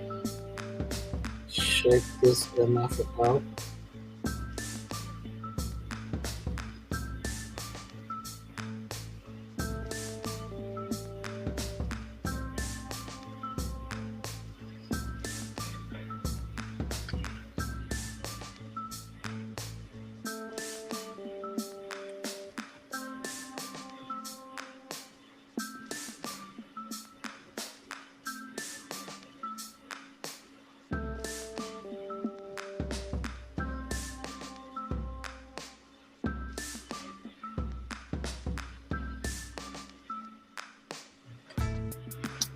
shake this enough out.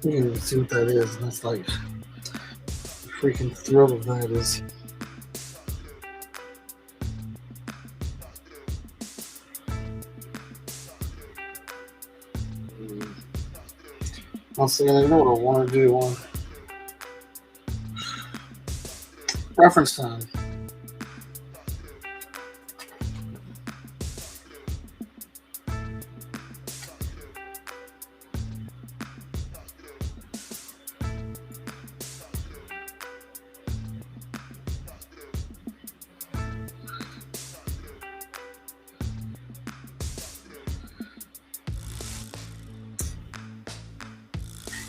You can even see what that is, and that's like the freaking thrill of that is. Once again, you know what I want to do on reference time.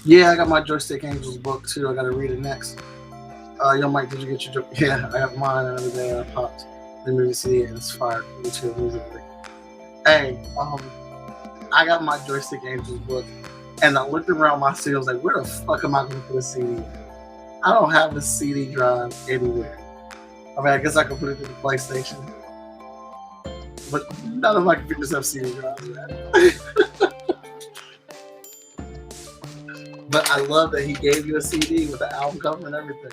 Yeah, I got my Joystick Angels book too. I gotta read it next. Yo, Mike, did you get your Yeah, I got mine the other day. I popped the movie CD and it's fire. YouTube musically. Hey, I got my Joystick Angels book and I looked around my CD. I was like, where the fuck am I gonna put a CD? I don't have a CD drive anywhere. I mean, I guess I could put it in the PlayStation, but none of my computers have CD drives, man. But I love that he gave you a CD with the album cover and everything.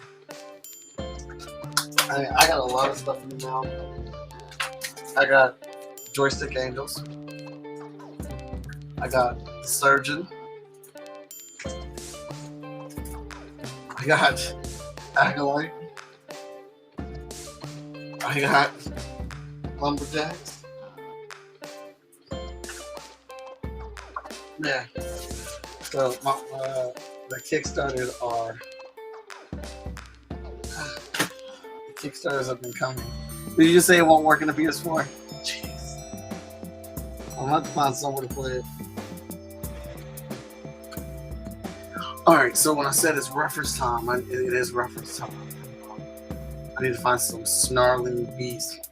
I got a lot of stuff in the mail. I got Joystick Angels. I got The Surgeon. I got Acolyte. I got Lumberjacks. Yeah. So the Kickstarters are the Kickstarters have been coming. Did you just say it won't work in the PS4? Jeez. I'm gonna have to find somewhere to play it. Alright, so when I said it's reference time, it is reference time. I need to find some snarling beast.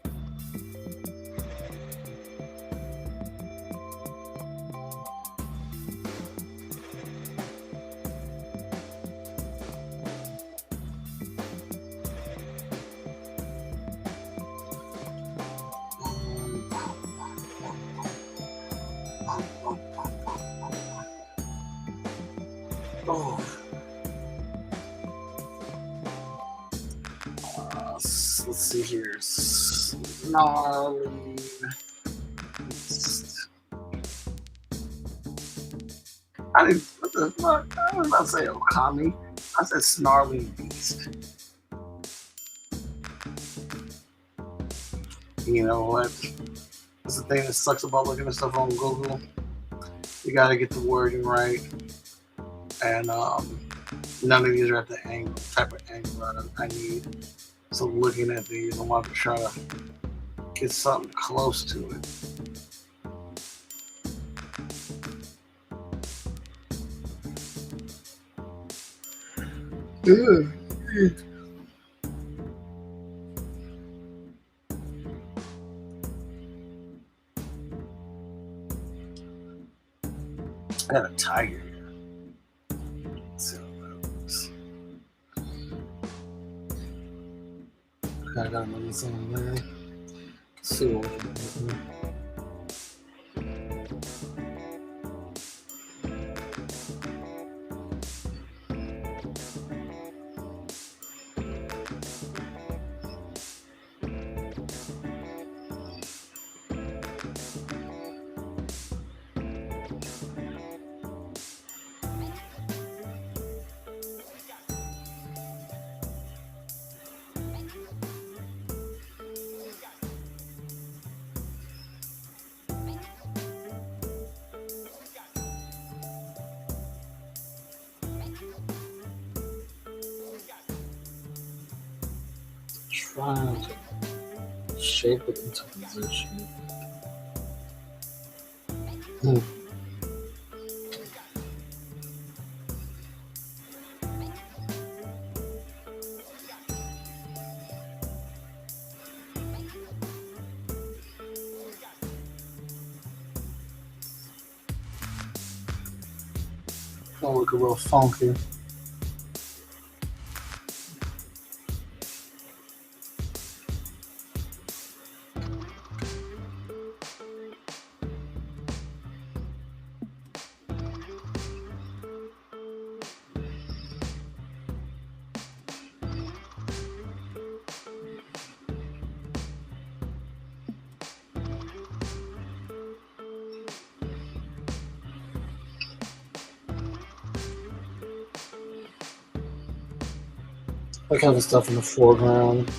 Oh. Let's see here. Snarling beast. I didn't. What the fuck? I was about to say Okami. I said snarling beast. You know what? That's the thing that sucks about looking at stuff on Google. You gotta get the wording right. And none of these are at the type of angle that I need. So looking at these, I'm going to try to get something close to it. I got a tiger. I got another song there. Let's see what we can do. trying to shape it into position. Don't look a little funky. Like having stuff in the foreground.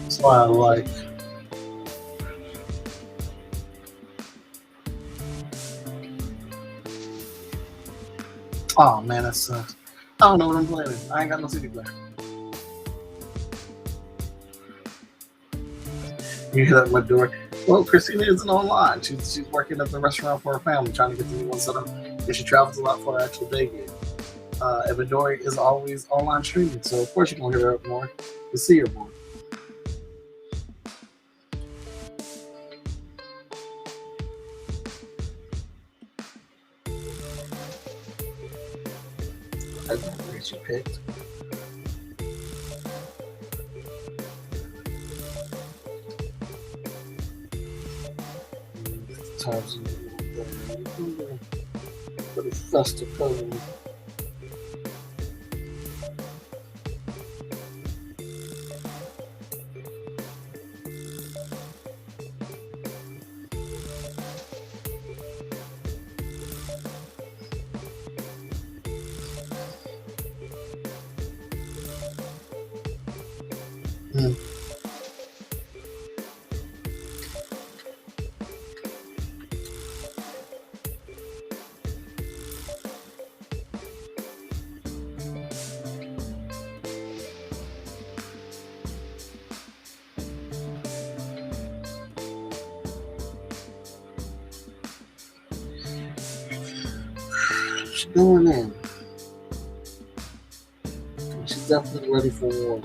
That's why I like. Oh man, that sucks. I don't know what I'm playing. I ain't got no CD player. You hit up my door. Well, Christina isn't online. She's working at the restaurant for her family, trying to get the new one set up. And she travels a lot for her actual day gig. And Midori is always online streaming, so of course you're gonna hit her up more to see her more. I don't know what you picked. Times for the festive cover. She's going in. She's definitely ready for war.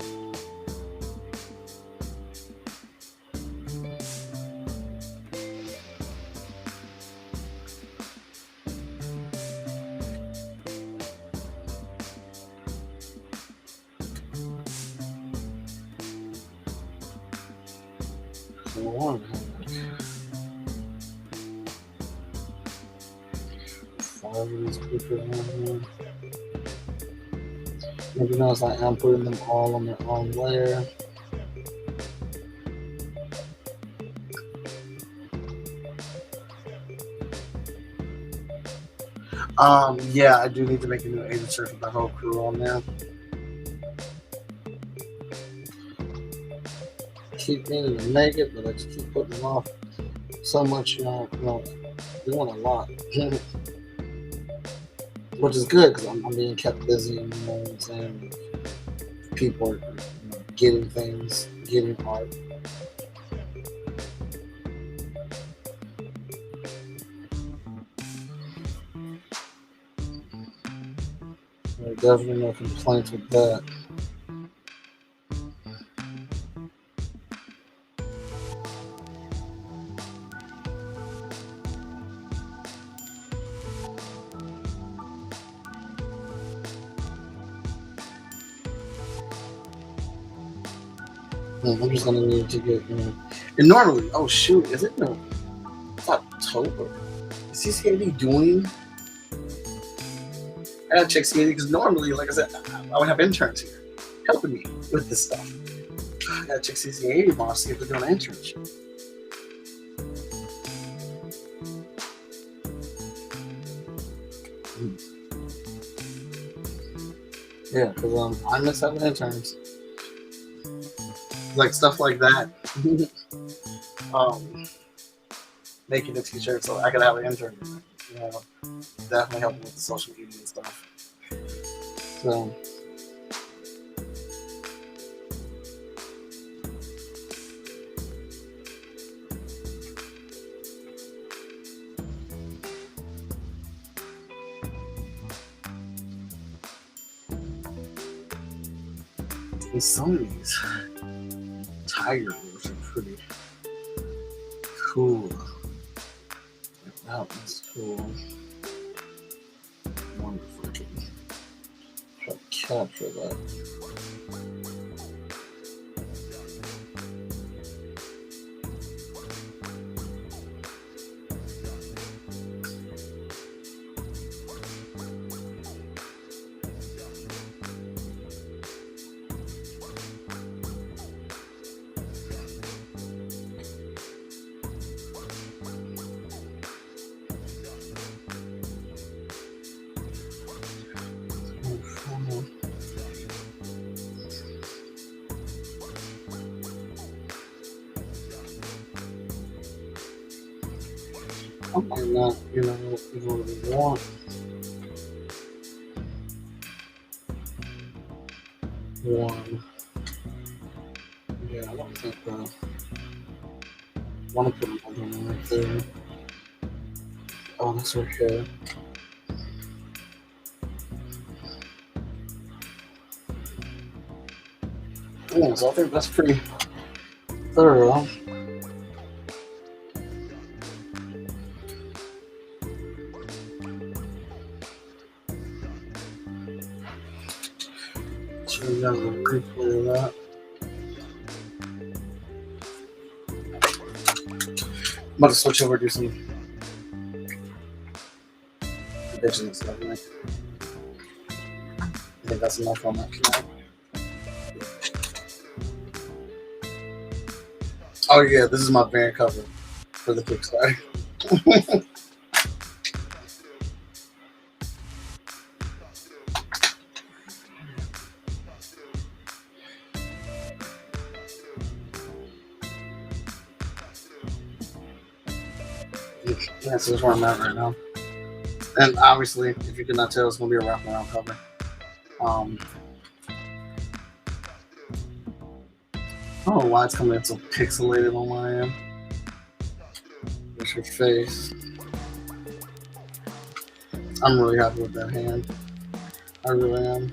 Maybe notice I am putting them all on their own layer. Yeah, I do need to make a new editor with the whole crew on there. Keep meaning to make it, but I just keep putting them off so much, doing a lot. Which is good because I'm being kept busy, and you know what I'm saying? People are getting things, getting art. There are definitely no complaints with that. I'm just gonna need to get, and normally, oh shoot, is it no? It's October. Is CCAD doing? I gotta check CCAD because normally, like I said, I would have interns here helping me with this stuff. I gotta check CCAD tomorrow, see if they're doing an internship. Yeah, because I miss having interns. Like stuff like that. Making a t-shirt so I could have an intern. Definitely helping with the social media and stuff. So and some of these tiger wolves are pretty cool. That one's cool. I wonder if I can try to capture that. I might not, really want one. Yeah, I don't think I want to put another one right there. Oh, that's okay. Yeah, so I think that's pretty thorough. So we got a replay of that. I'm about to switch over to do some Vigilance stuff. I think that's enough on that canal. Oh yeah, this is my variant cover for the Kickstarter. Yeah, so that's where I'm at right now. And obviously, if you could not tell, it's going to be a wraparound cover. I don't know why it's coming in so pixelated on my end. There's your face. I'm really happy with that hand. I really am.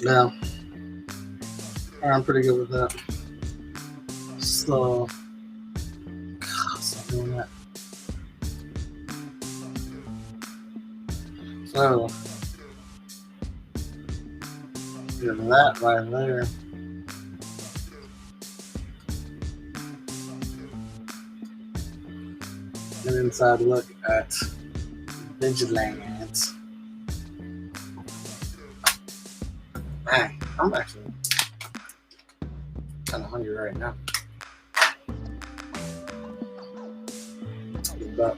Now, I'm pretty good with that. So, God, stop doing that. So, get that right there. And an inside look at Vigilance. Man, I'm actually kind of hungry right now. But,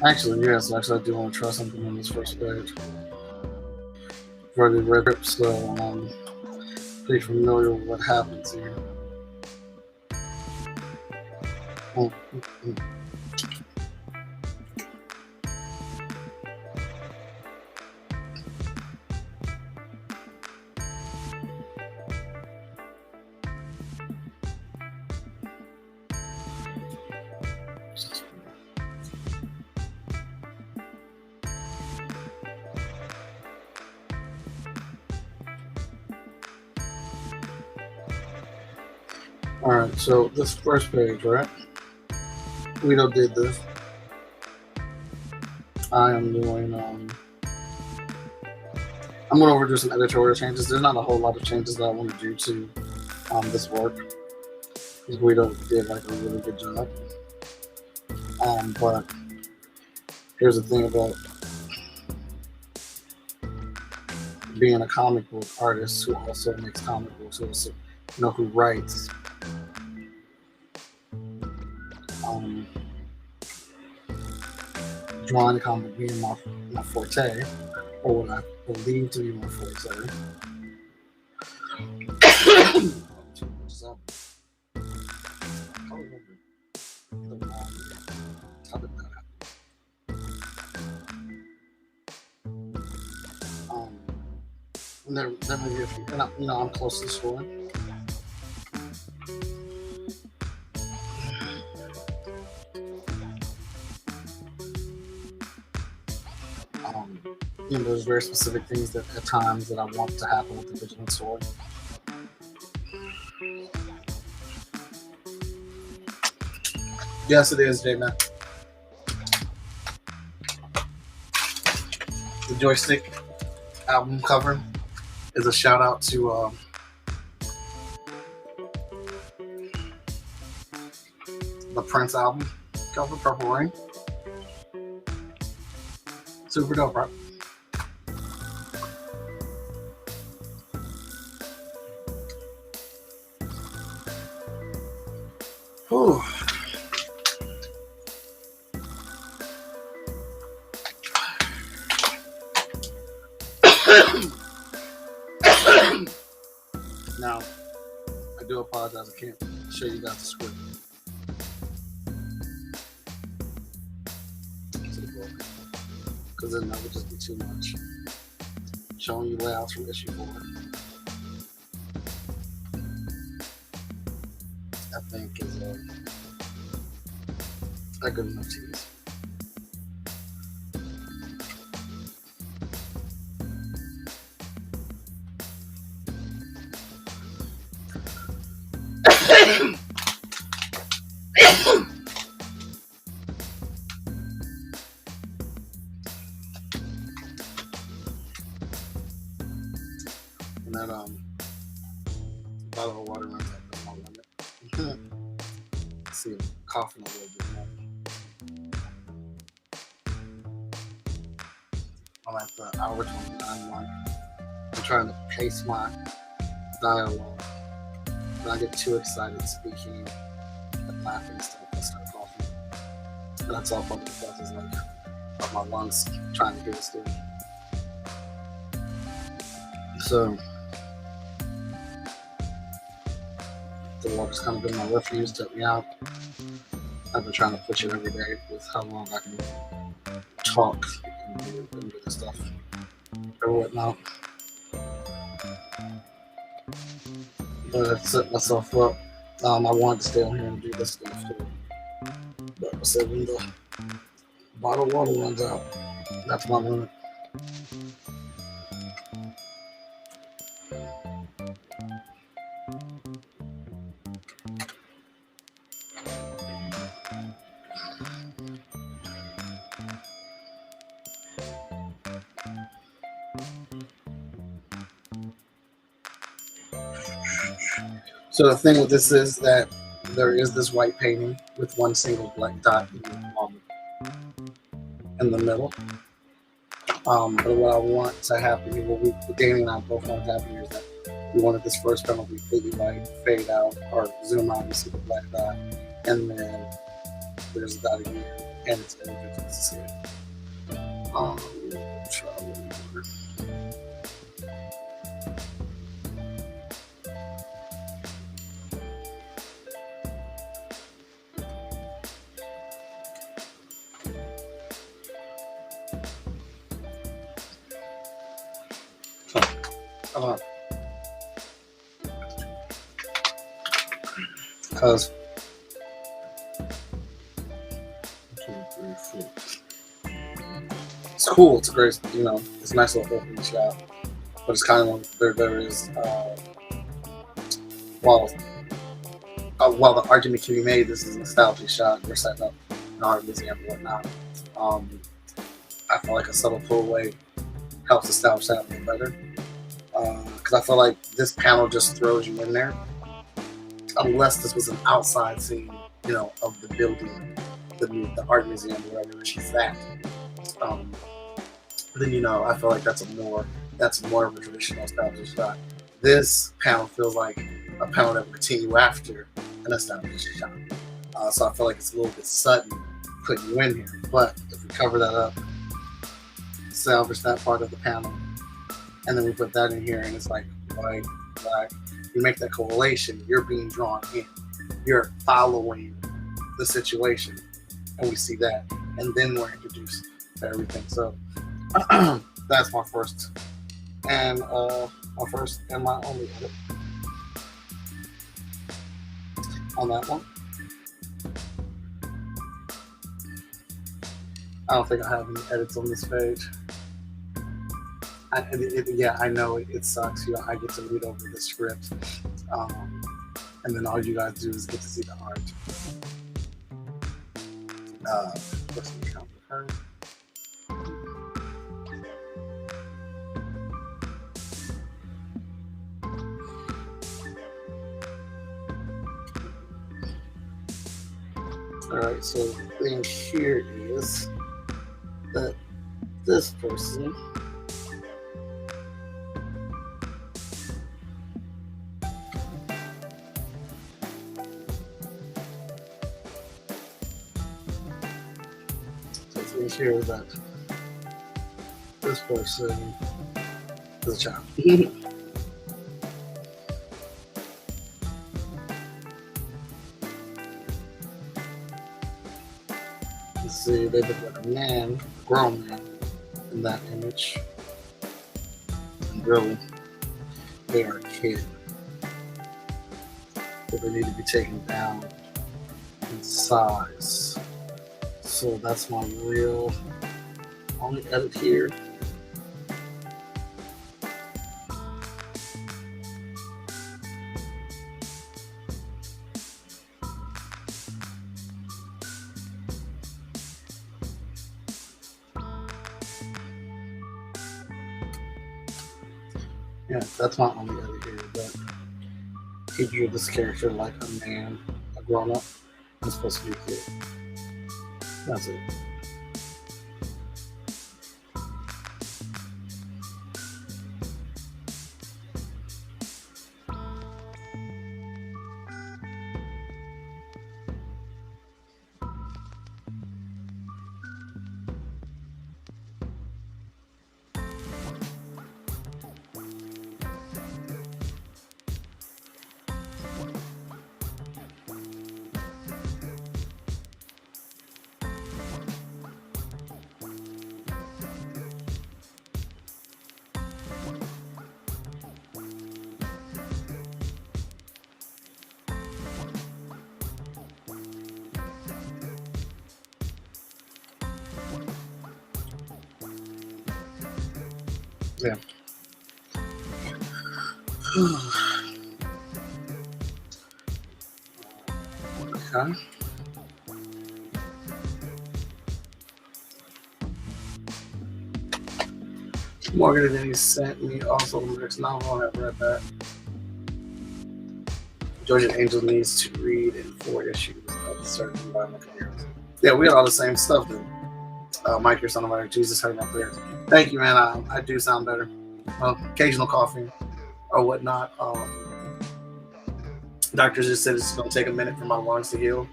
Actually, yes, actually, I do want to try something on this first page. I've already read it, so I'm pretty familiar with what happens here. Alright, so this first page, right? Guido did this. I am doing, I'm going to overdo some editorial changes. There's not a whole lot of changes that I want to do to this work, because Guido did like a really good job. But here's the thing about being a comic book artist who also makes comic books, who also, who writes. Drawing comic being my forte, or what I believe to be my forte. I'm close to the story. There's very specific things that at times that I want to happen with the Vigilance story. Yes, it is, J-Man. The Joystick album cover is a shout out to the Prince album cover, Purple Rain. Super dope, right? Whew. Now, I do apologize. I can't show you guys the script. Because then that would just be too much. Showing you layouts from issue 4. I think is a good enough tease. And that bottle of water runs out. That's my limit. See, I'm coughing a little bit more. I'm at the hour 29 mark. I'm trying to pace my dialogue. When I get too excited speaking and laughing and stuff, I start coughing. And that's all part of the process, like of my lungs trying to get us through. So the water's kind of been my refuge to help me out. I've been trying to push it every day with how long I can talk and do this stuff or whatnot. But I've set myself up. I wanted to stay on here and do this stuff too. But I said when the bottle of water runs out, that's my limit. So the thing with this is that there is this white painting with one single black dot in the middle. But what I want to happen here, what Danny and I both want to happen here is that we wanted this first panel to be completely white, fade out, or zoom out and see the black dot, and then there's a dot in here, and it's individual to see it. Try a little more. Because it's cool. It's a great, it's a nice little opening shot. But it's kind of there is while the argument can be made, this is a nostalgia shot. We're setting up an art museum and whatnot. I feel like a subtle pull away helps establish that a little better. Because I feel like this panel just throws you in there. Unless this was an outside scene, of the building, the art museum, wherever she's at. Then I feel like that's more of a traditional established shot. This panel feels like a panel that will continue after an established shot. So I feel like it's a little bit sudden putting you in here. But if we cover that up, salvage that part of the panel, and then we put that in here, and it's like white, black. You make that correlation, you're being drawn in. You're following the situation, and we see that. And then we're introduced to everything. So that's my first and my only edit on that one. I don't think I have any edits on this page. I know it sucks. I get to read over the script, and then all you guys do is get to see the art. Let's count her. All right. So the thing here is that this person. Here that this person is a child. Let's see, they look like a man, a grown man in that image. And really, they are a kid. But they need to be taken down in size. So that's my real only edit here. Yeah, that's my only edit here. But he drew this character like a man, a grown up. I'm supposed to be a kid. That's it. Yeah. Okay. Morgan and he sent me also the next novel. I have read that. Georgia Angel needs to read in 4 issues of the certain environmental heroes. Yeah, we had all the same stuff then. Mike, your son of Mary, Jesus, heard my prayers. Thank you, man. I do sound better. Occasional coughing or whatnot. Doctors just said it's going to take a minute for my lungs to heal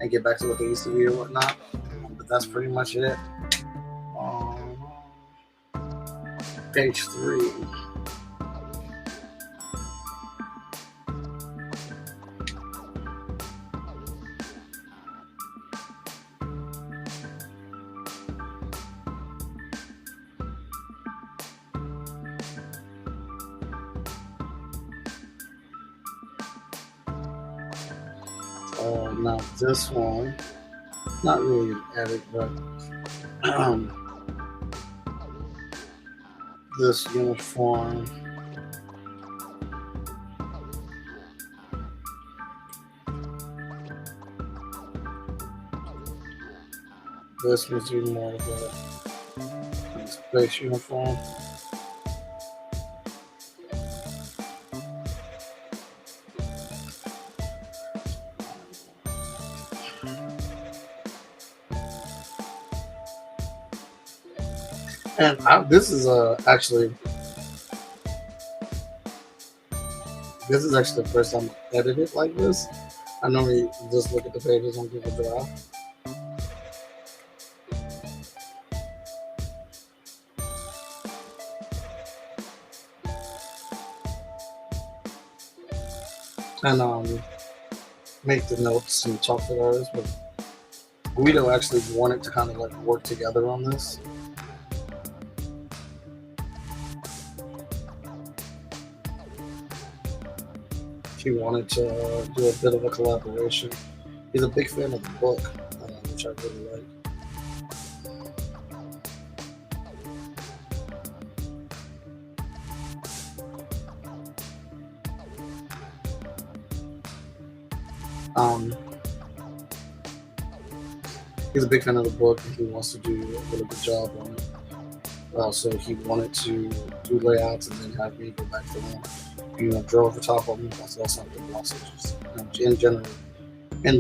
and get back to what they used to be or whatnot. But that's pretty much it. Page 3. Now this one, not really an edit, but this uniform. This was even more of a space uniform. And this is actually the first time I edited it like this. I normally just look at the pages and give a draft. And make the notes and talk to the artists, but Guido actually wanted to kind of like work together on this. He wanted to do a bit of a collaboration. He's a big fan of the book, which I really like. He's a big fan of the book and he wants to do a really good job on it. So he wanted to do layouts and then have me go back to them. Draw over top of them. That's also something also just in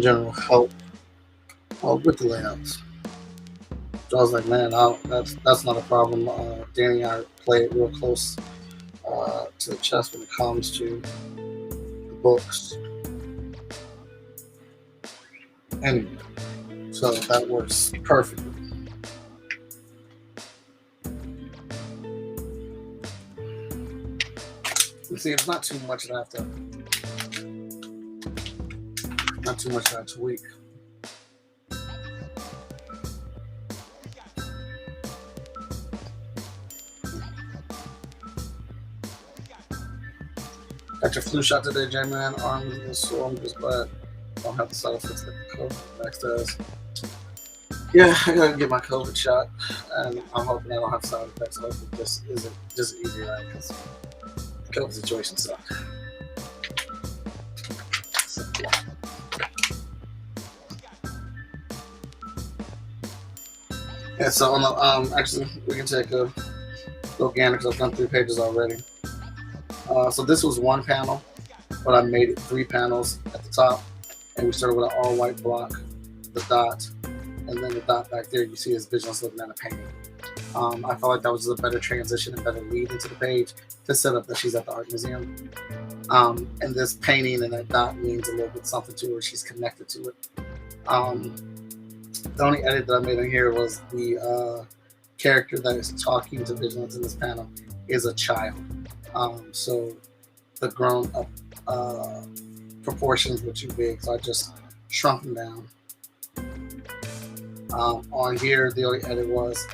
general help with the layouts. So I was like, man, that's not a problem. Danny and I play it real close to the chest when it comes to the books. Anyway, so that works perfectly. You see, it's not too much that I have to tweak. Got your flu shot today, J-Man. Arm is a little sore. I'm just glad I don't have the side effects that the COVID Max does. Yeah, I gotta get my COVID shot, and I'm hoping I don't have side effects. I hope it just isn't just easy, right? Because the COVID situation sucks. So, yeah. Yeah, so on the, actually, we can take a look at it because I've done 3 pages already. So this was one panel, but I made it 3 panels at the top, and we started with an all-white block, the dot, and then the dot back there. You see his Vigilance looking at a painting. I felt like that was a better transition and better lead into the page to set up that she's at the art museum. And this painting and that dot means a little bit something to her. She's connected to it. The only edit that I made in here was the character that is talking to Vigilance in this panel is a child. So the grown up proportions were too big, so I just shrunk them down. On here, the only edit was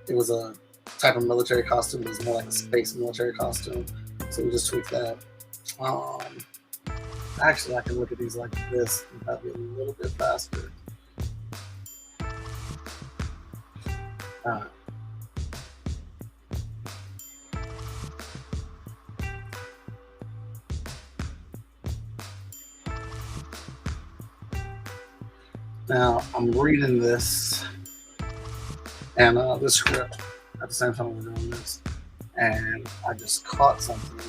it was a type of military costume. It was more like a space military costume, so we just tweaked that. Actually, I can look at these like this and have it a little bit faster. Now I'm reading this and the script at the same time we're doing this, and I just caught something.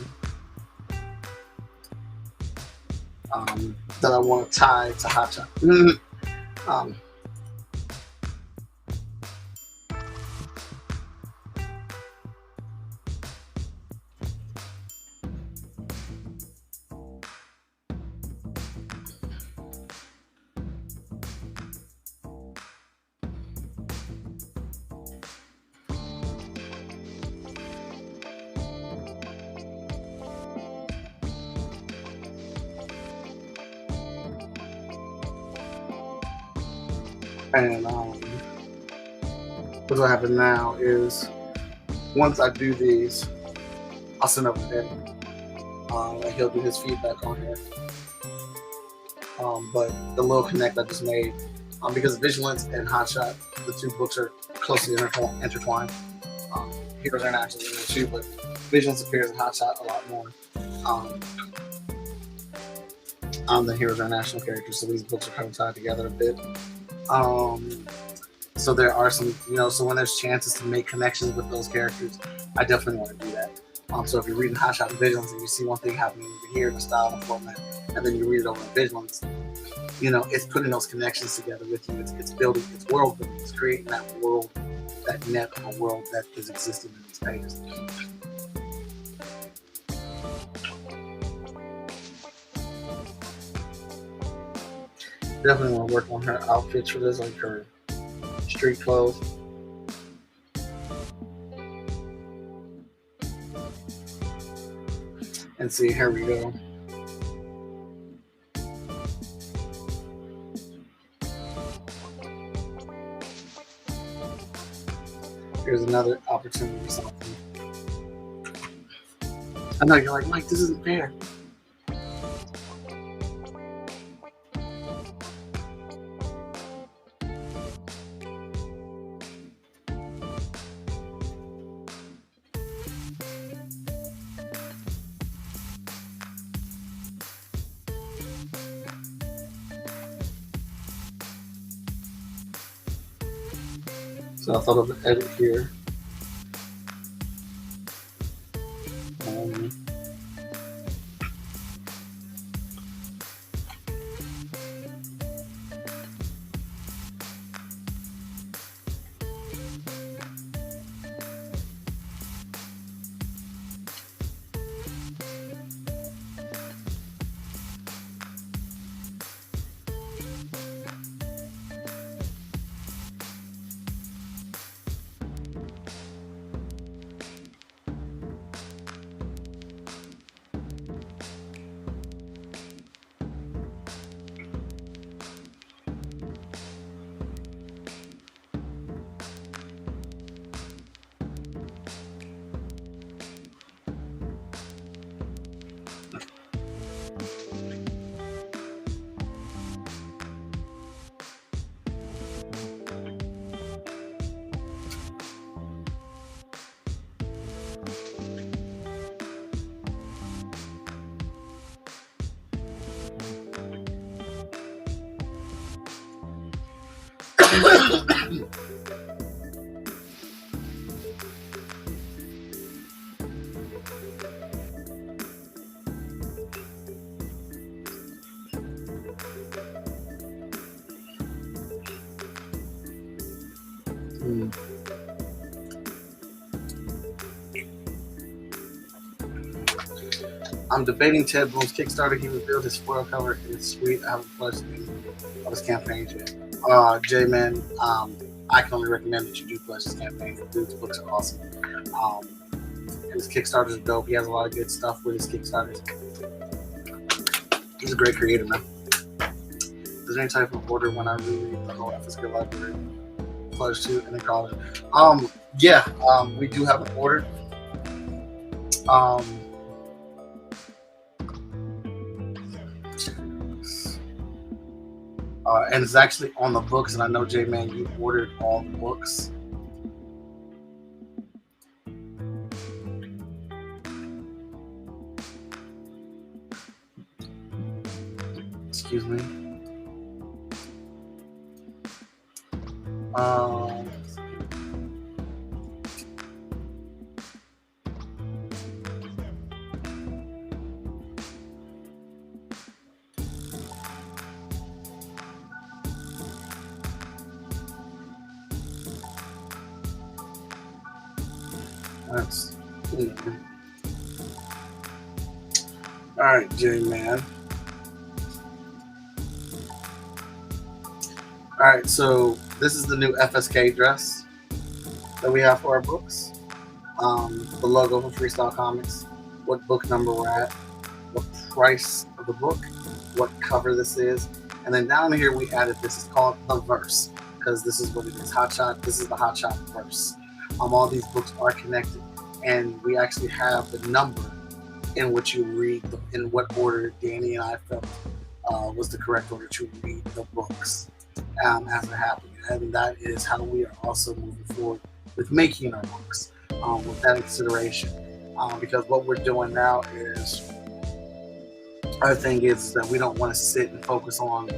that I want to tie to Hot Shot. um, and what's gonna happen now is once I do these, I'll send over to him. And he'll do his feedback on here. But the little connect I just made, because Vigilance and Hot Shot, the two books are closely intertwined. Heroes International is in there too, but Vigilance appears in Hot Shot a lot more. The Heroes International characters, so these books are kind of tied together a bit. So there are some, so when there's chances to make connections with those characters, I definitely want to do that. So if you're reading Hot Shot and Vigilance and you see one thing happening over here in the style and format, and then you read it over in Vigilance, it's putting those connections together with you. It's building, it's world building, it's creating that world, that net of a world that is existing in these pages. Definitely want to work on her outfits for this, like her street clothes. And see, here we go. Here's another opportunity for something. I know you're like, Mike, this isn't fair. So I thought of an edit here. I'm debating Ted Bloom's Kickstarter. He revealed his foil cover and it's sweet. I haven't pledged any of his campaigns yet. J-Man, I can only recommend that you do pledge his campaign. The dude's books are awesome. His Kickstarters are dope. He has a lot of good stuff with his Kickstarters. He's a great creator, man. Is there any type of order when I reread the whole Physical Library pledge to and then call it? We do have an order. And it's actually on the books, and I know J-Man, you ordered all the books. Excuse me. That's all right, J-Man. All right, so this is the new FSK dress that we have for our books. The logo for Freestyle Komics, what book number we're at, the price of the book, what cover this is, and then down here we added this is called the verse, because this is what it is. Hotshot. This is the Hotshot verse. All these books are connected, and we actually have the number in which you read them, in what order Danny and I felt was the correct order to read the books as it happened. And that is how we are also moving forward with making our books, with that in consideration. Because what we're doing now is, our thing is that we don't want to sit and focus on,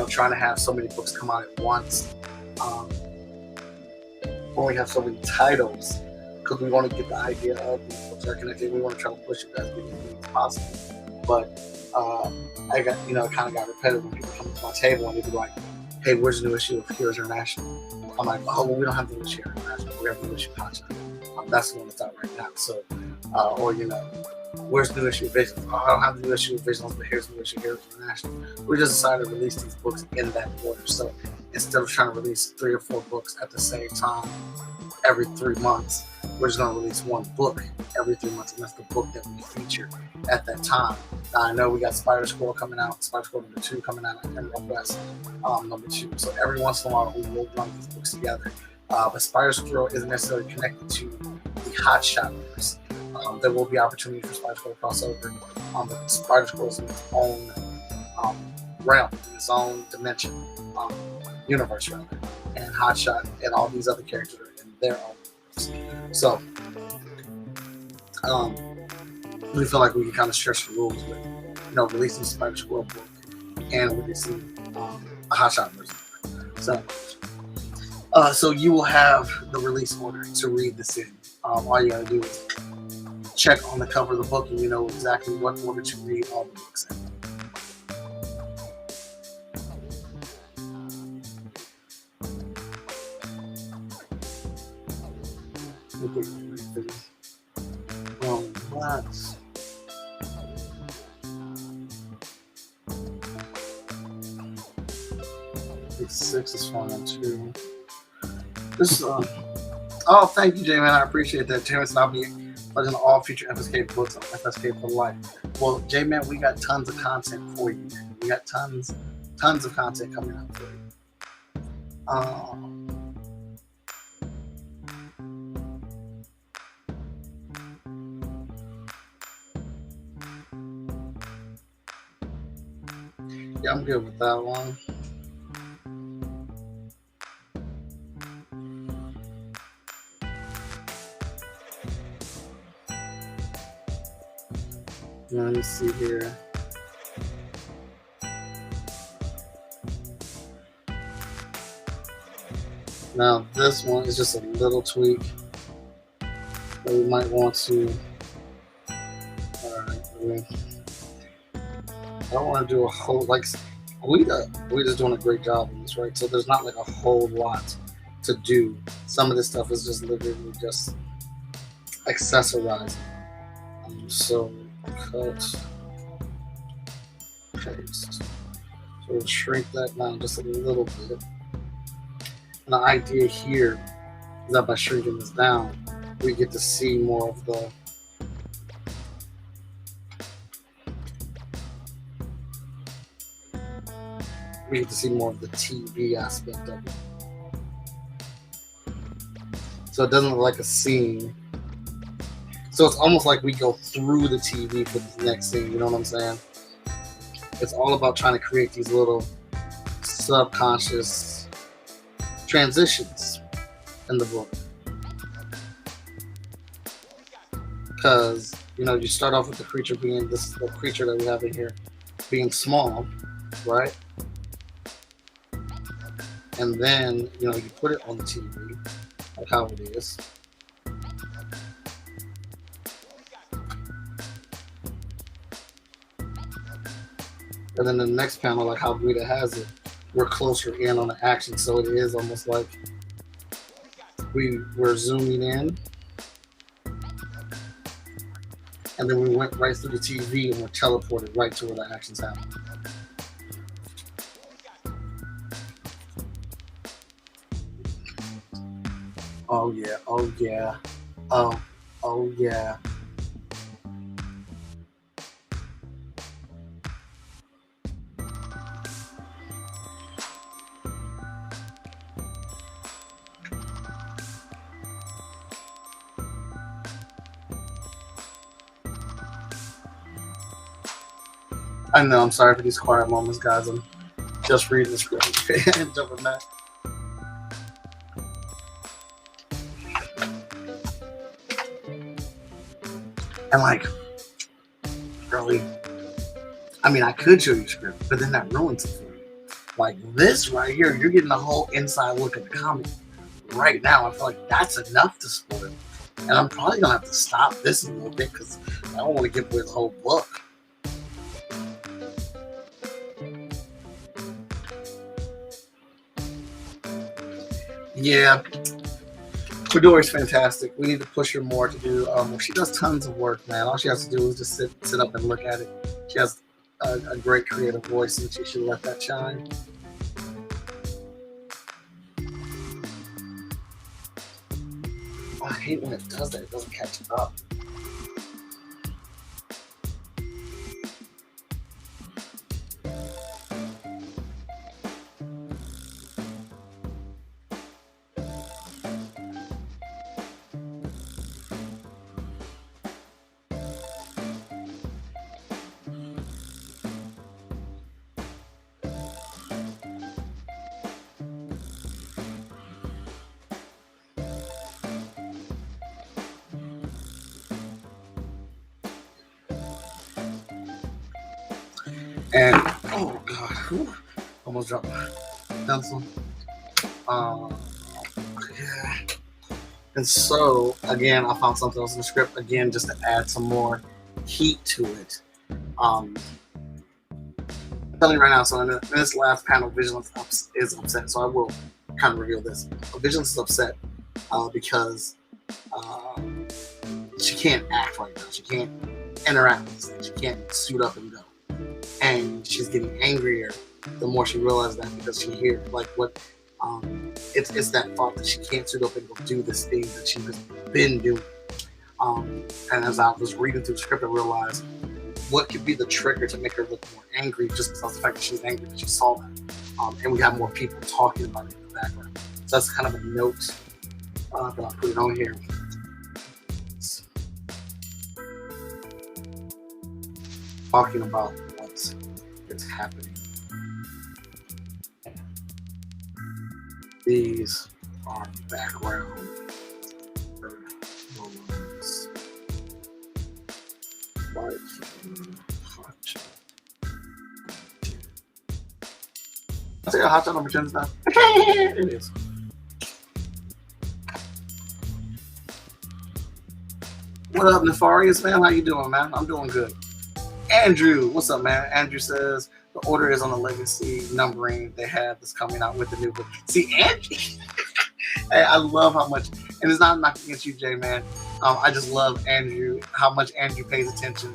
trying to have so many books come out at once. When we have so many titles, because we want to get the idea of these books are connected. We want to try to push it as many as possible. But I got, it kind of got repetitive when people come to my table and they'd be like, hey, where's the new issue of Heroes International? I'm like, oh, well, we don't have the new issue of Heroes International. We have the new issue of Hotshot. That's the one that's out right now. So, or, where's the new issue of Vigilance? Oh, I don't have the new issue of Vigilance, but here's the new issue of Heroes International. We just decided to release these books in that order. So instead of trying to release 3 or 4 books at the same time every 3 months, we're just going to release one book every 3 months, and that's the book that we feature at that time. Now, I know we got Spider Squirrel coming out, Spider Squirrel number 2 coming out, and Emerald West number 2. So every once in a while, we will run these books together. But Spider Squirrel isn't necessarily connected to the Hotshot verse. There will be opportunity for Spider Squirrel crossover, but Spider Squirrel is in its own realm, in its own dimension, universe rather, and Hotshot and all these other characters are in their own universe. So we feel like we can kind of stretch the rules with, releasing Spider Squirrel book and releasing a Hotshot version. So you will have the release order to read this in. All you gotta do is check on the cover of the book and you know exactly what order to read all the books in. What? It's 6 is fine too. This oh, thank you, J-Man. I appreciate that. Terrence and I'll be putting all future FSK books on FSK for life. Well, J-Man, we got tons of content for you. We got tons of content coming out for you. Yeah, I'm good with that one. Let me see here. Now this one is just a little tweak that we might want to. Alright, I don't want to do a whole, like, Weeda's doing a great job on this, right? So there's not like a whole lot to do. Some of this stuff is just literally just accessorizing. So cut, paste. So we'll shrink that down just a little bit. And the idea here is that by shrinking this down, we get to see more of the TV aspect of it. So it doesn't look like a scene. So it's almost like we go through the TV for the next scene, you know what I'm saying? It's all about trying to create these little subconscious transitions in the book. Because, you start off with the creature being the creature that we have in here being small, right? And then, you put it on the TV, like how it is. And then the next panel, like how Guida has it, we're closer in on the action. So it is almost like we're zooming in and then we went right through the TV and were teleported right to where the action's happening. Oh yeah, oh yeah, oh yeah. I know, I'm sorry for these quiet moments, guys. I'm just reading the script and jumping back. And like, really, I mean, I could show you script, but then that ruins it for you. Like this right here, you're getting a whole inside look at the comic right now. I feel like that's enough to spoil. And I'm probably gonna have to stop this a little bit because I don't want to give away the whole book. Yeah, Midori's fantastic. We need to push her more to do. She does tons of work, man. All she has to do is just sit up and look at it. She has a great creative voice, and she should let that shine. Oh, I hate when it does that. It doesn't catch up. And oh god, whew, almost dropped my pencil. Yeah. And so again, I found something else in the script again just to add some more heat to it. I'm telling you right now. So in this last panel, Vigilance is upset. So I will kind of reveal this. Vigilance is upset because she can't act right now. She can't interact with this thing. She can't suit up and go. And she's getting angrier the more she realizes that because she hears like what it's that thought that she can't suit up and go do this thing that she's been doing. And as I was reading through the script, I realized what could be the trigger to make her look more angry just because of the fact that she's angry that she saw that. And we have more people talking about it in the background. So that's kind of a note that I put it on here. Talking about what's happening. These are background moments. Like hot shot. I say a hot shot number 10 is now. It is. What up, Nefarious, man? How you doing, man? I'm doing good. Andrew, what's up, man? Andrew says the order is on the legacy numbering they have that's coming out with the new book. See, Andrew, hey, I love how much, and it's not knocking against you, Jay, man. I just love Andrew, how much Andrew pays attention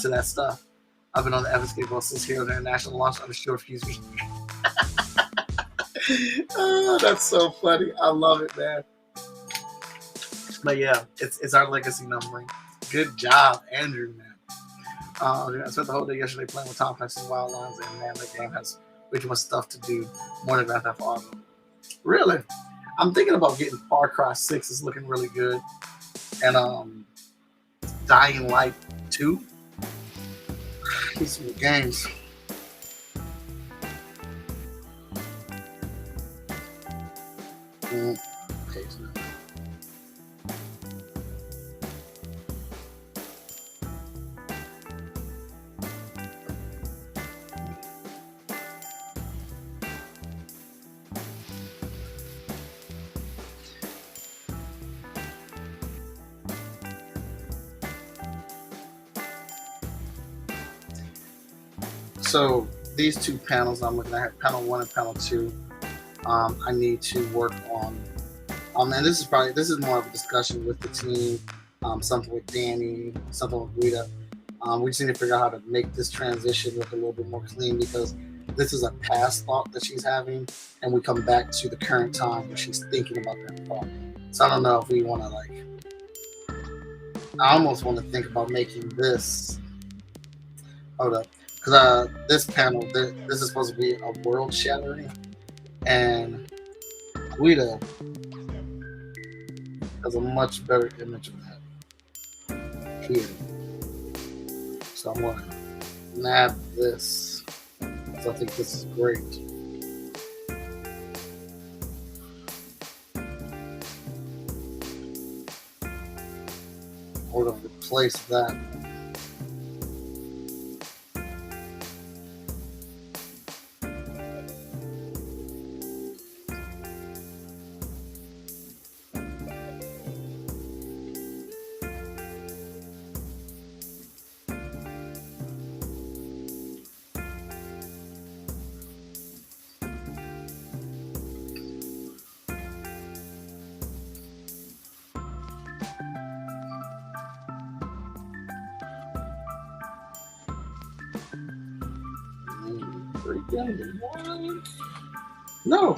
to that stuff. I've been on the FSK bus since here on the international launch on a short fuse week. Oh, that's so funny. I love it, man. But yeah, it's our legacy numbering. Good job, Andrew, man. I spent the whole day yesterday playing with Tom Clancy's Wildlands, and man, that game has way too much stuff to do more than Grand Theft Auto. Really? I'm thinking about getting Far Cry 6 is looking really good. And Dying Light 2. These are the games. Okay, so So these two panels I'm looking at, panel 1 and panel 2, I need to work on. And this is more of a discussion with the team something with Danny, something with Rita. We just need to figure out how to make this transition look a little bit more clean, because this is a past thought that she's having, and we come back to the current time where she's thinking about that thought. So I don't know if we want to I almost want to think about making this. Hold up, because this panel, this is supposed to be a world shattering, and Guida has a much better image of that here. So I'm gonna nab this, because I think this is great. Or to replace that. No.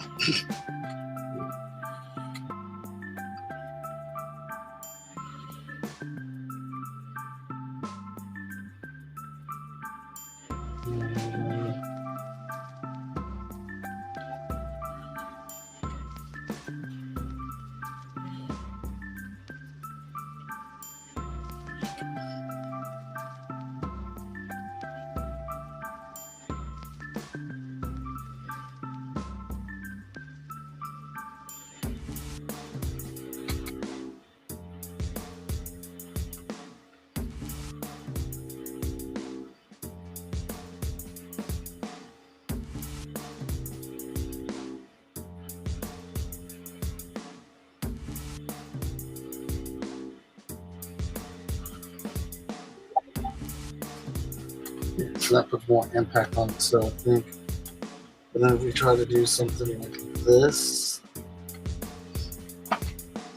So that puts more impact on it. So I think, but then if we try to do something like this,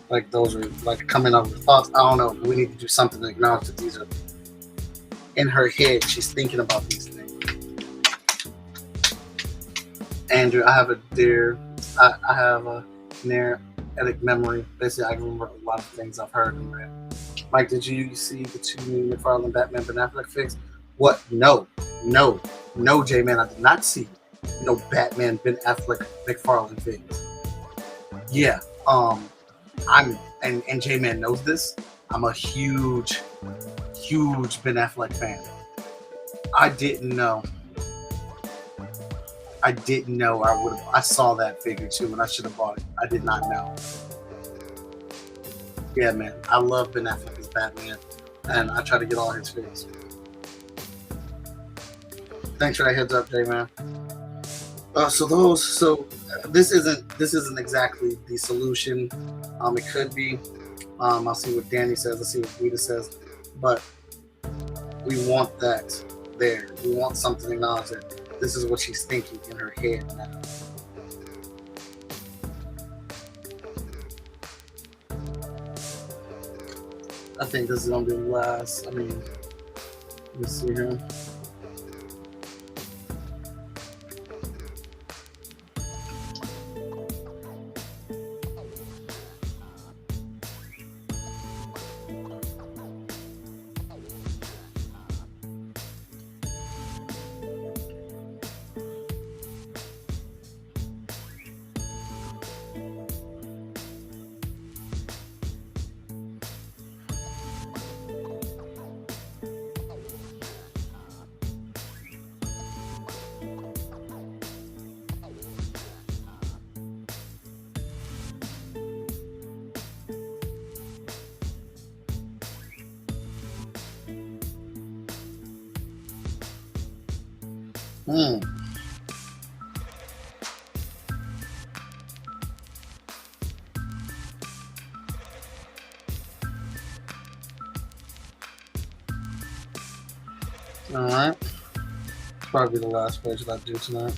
like those are like coming up with thoughts. I don't know. We need to do something to acknowledge that these are in her head. She's thinking about these things. Andrew, I have a near epic memory. Basically, I remember a lot of things I've heard and read. Mike, did you see the two new McFarlane Batman Ben Affleck fics? What? No, J-Man, I did not see no Batman Ben Affleck McFarlane fics. Yeah, and J-Man knows this. I'm a huge Ben Affleck fan. I didn't know I saw that figure too, and I should have bought it. I did not know. Yeah, man, I love Ben Affleck as Batman, and I try to get all his figures. Thanks for that heads up, J-Man. So this isn't exactly the solution. It could be. I'll see what Danny says. Let's see what Rita says. But we want that there. We want something to acknowledge that this is what she's thinking in her head now. I think this is gonna be the last. Let me see here. Alright. Probably the last page that I do tonight.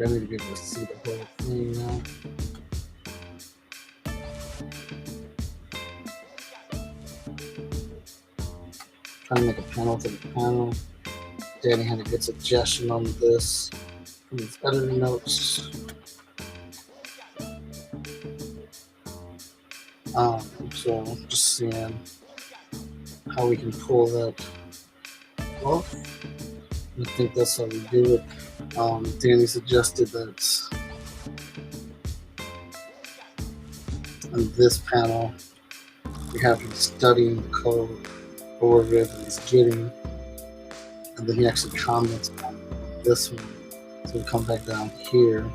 I need to be able to see the whole thing now. Trying to make a panel to the panel. Danny had a good suggestion on this from his editing notes. So just seeing how we can pull that off. I think that's how we do it. Danny suggested that on this panel we have him studying the code or whatever he's getting, and then he actually comments on this one. So we come back down here.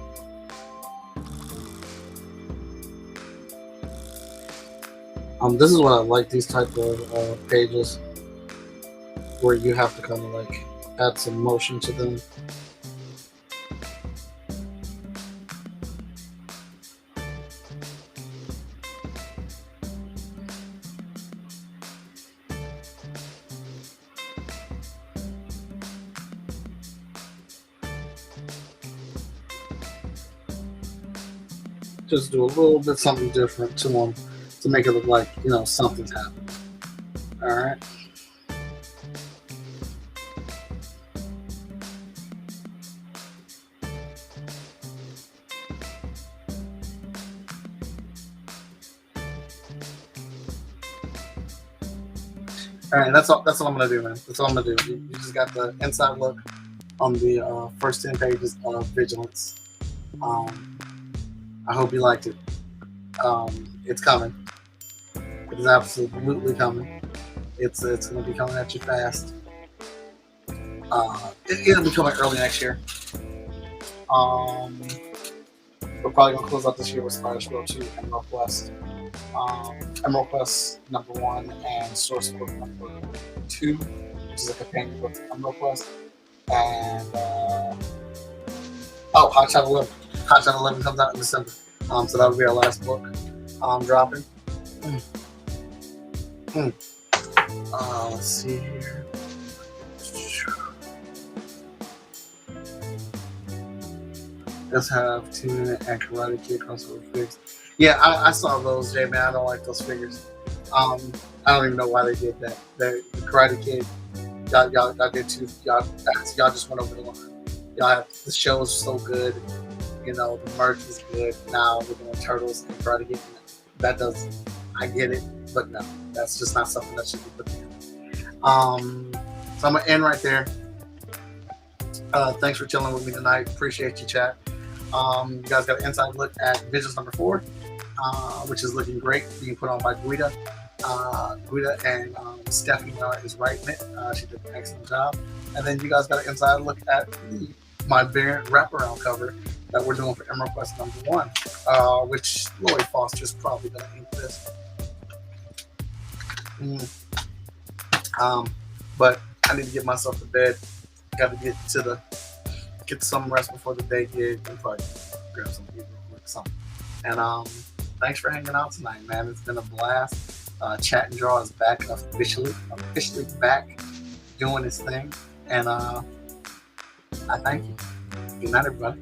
This is what I like, these type of pages where you have to kind of like add some motion to them. Just do a little bit something different to them to make it look like, you know, something's happening. All right. All right, that's all I'm gonna do, man. That's all I'm gonna do. You just got the inside look on the first 10 pages of Vigilance. I hope you liked it. It's coming. It is absolutely coming. It's gonna be coming at you fast. It'll be coming early next year. We're probably gonna close out this year with Spider Scroll 2 and Emerald Quest. Emerald Quest #1 and Source Book #2, which is a companion book to Emerald Quest. And Hot Shot 11. Hot Shot 11 comes out in December. So that'll be our last book dropping. Let's see here. Let's have 2-minute and Karate Kid crossover figures. Yeah, I saw those, Jay, man. I don't like those figures. I don't even know why they did that. The Karate Kid, y'all did too. Y'all just went over the line. The show is so good. You know, the merch is good. Now we're doing Turtles and Karate Kid. That doesn't. I get it, but no, that's just not something that should be put together. So I'm gonna end right there. Thanks for chilling with me tonight. Appreciate you, chat. You guys got an inside look at Vigilance #4, which is looking great, being put on by Guida. Guida and Stephanie is writing it. She did an excellent job. And then you guys got an inside look at my variant wraparound cover that we're doing for Emerald Quest #1, which Lloyd Foster's probably going to ink this. But I need to get myself to bed. Got to get some rest before the day gig and probably grab some food or something. And thanks for hanging out tonight, man. It's been a blast. Chat and Draw is back officially back doing his thing. And I thank you. Good night, everybody.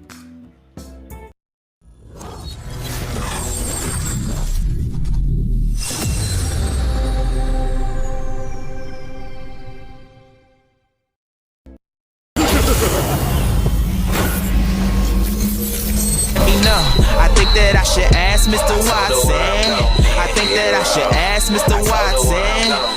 I think that I should ask Mr. Watson. I think that I should ask Mr. Watson.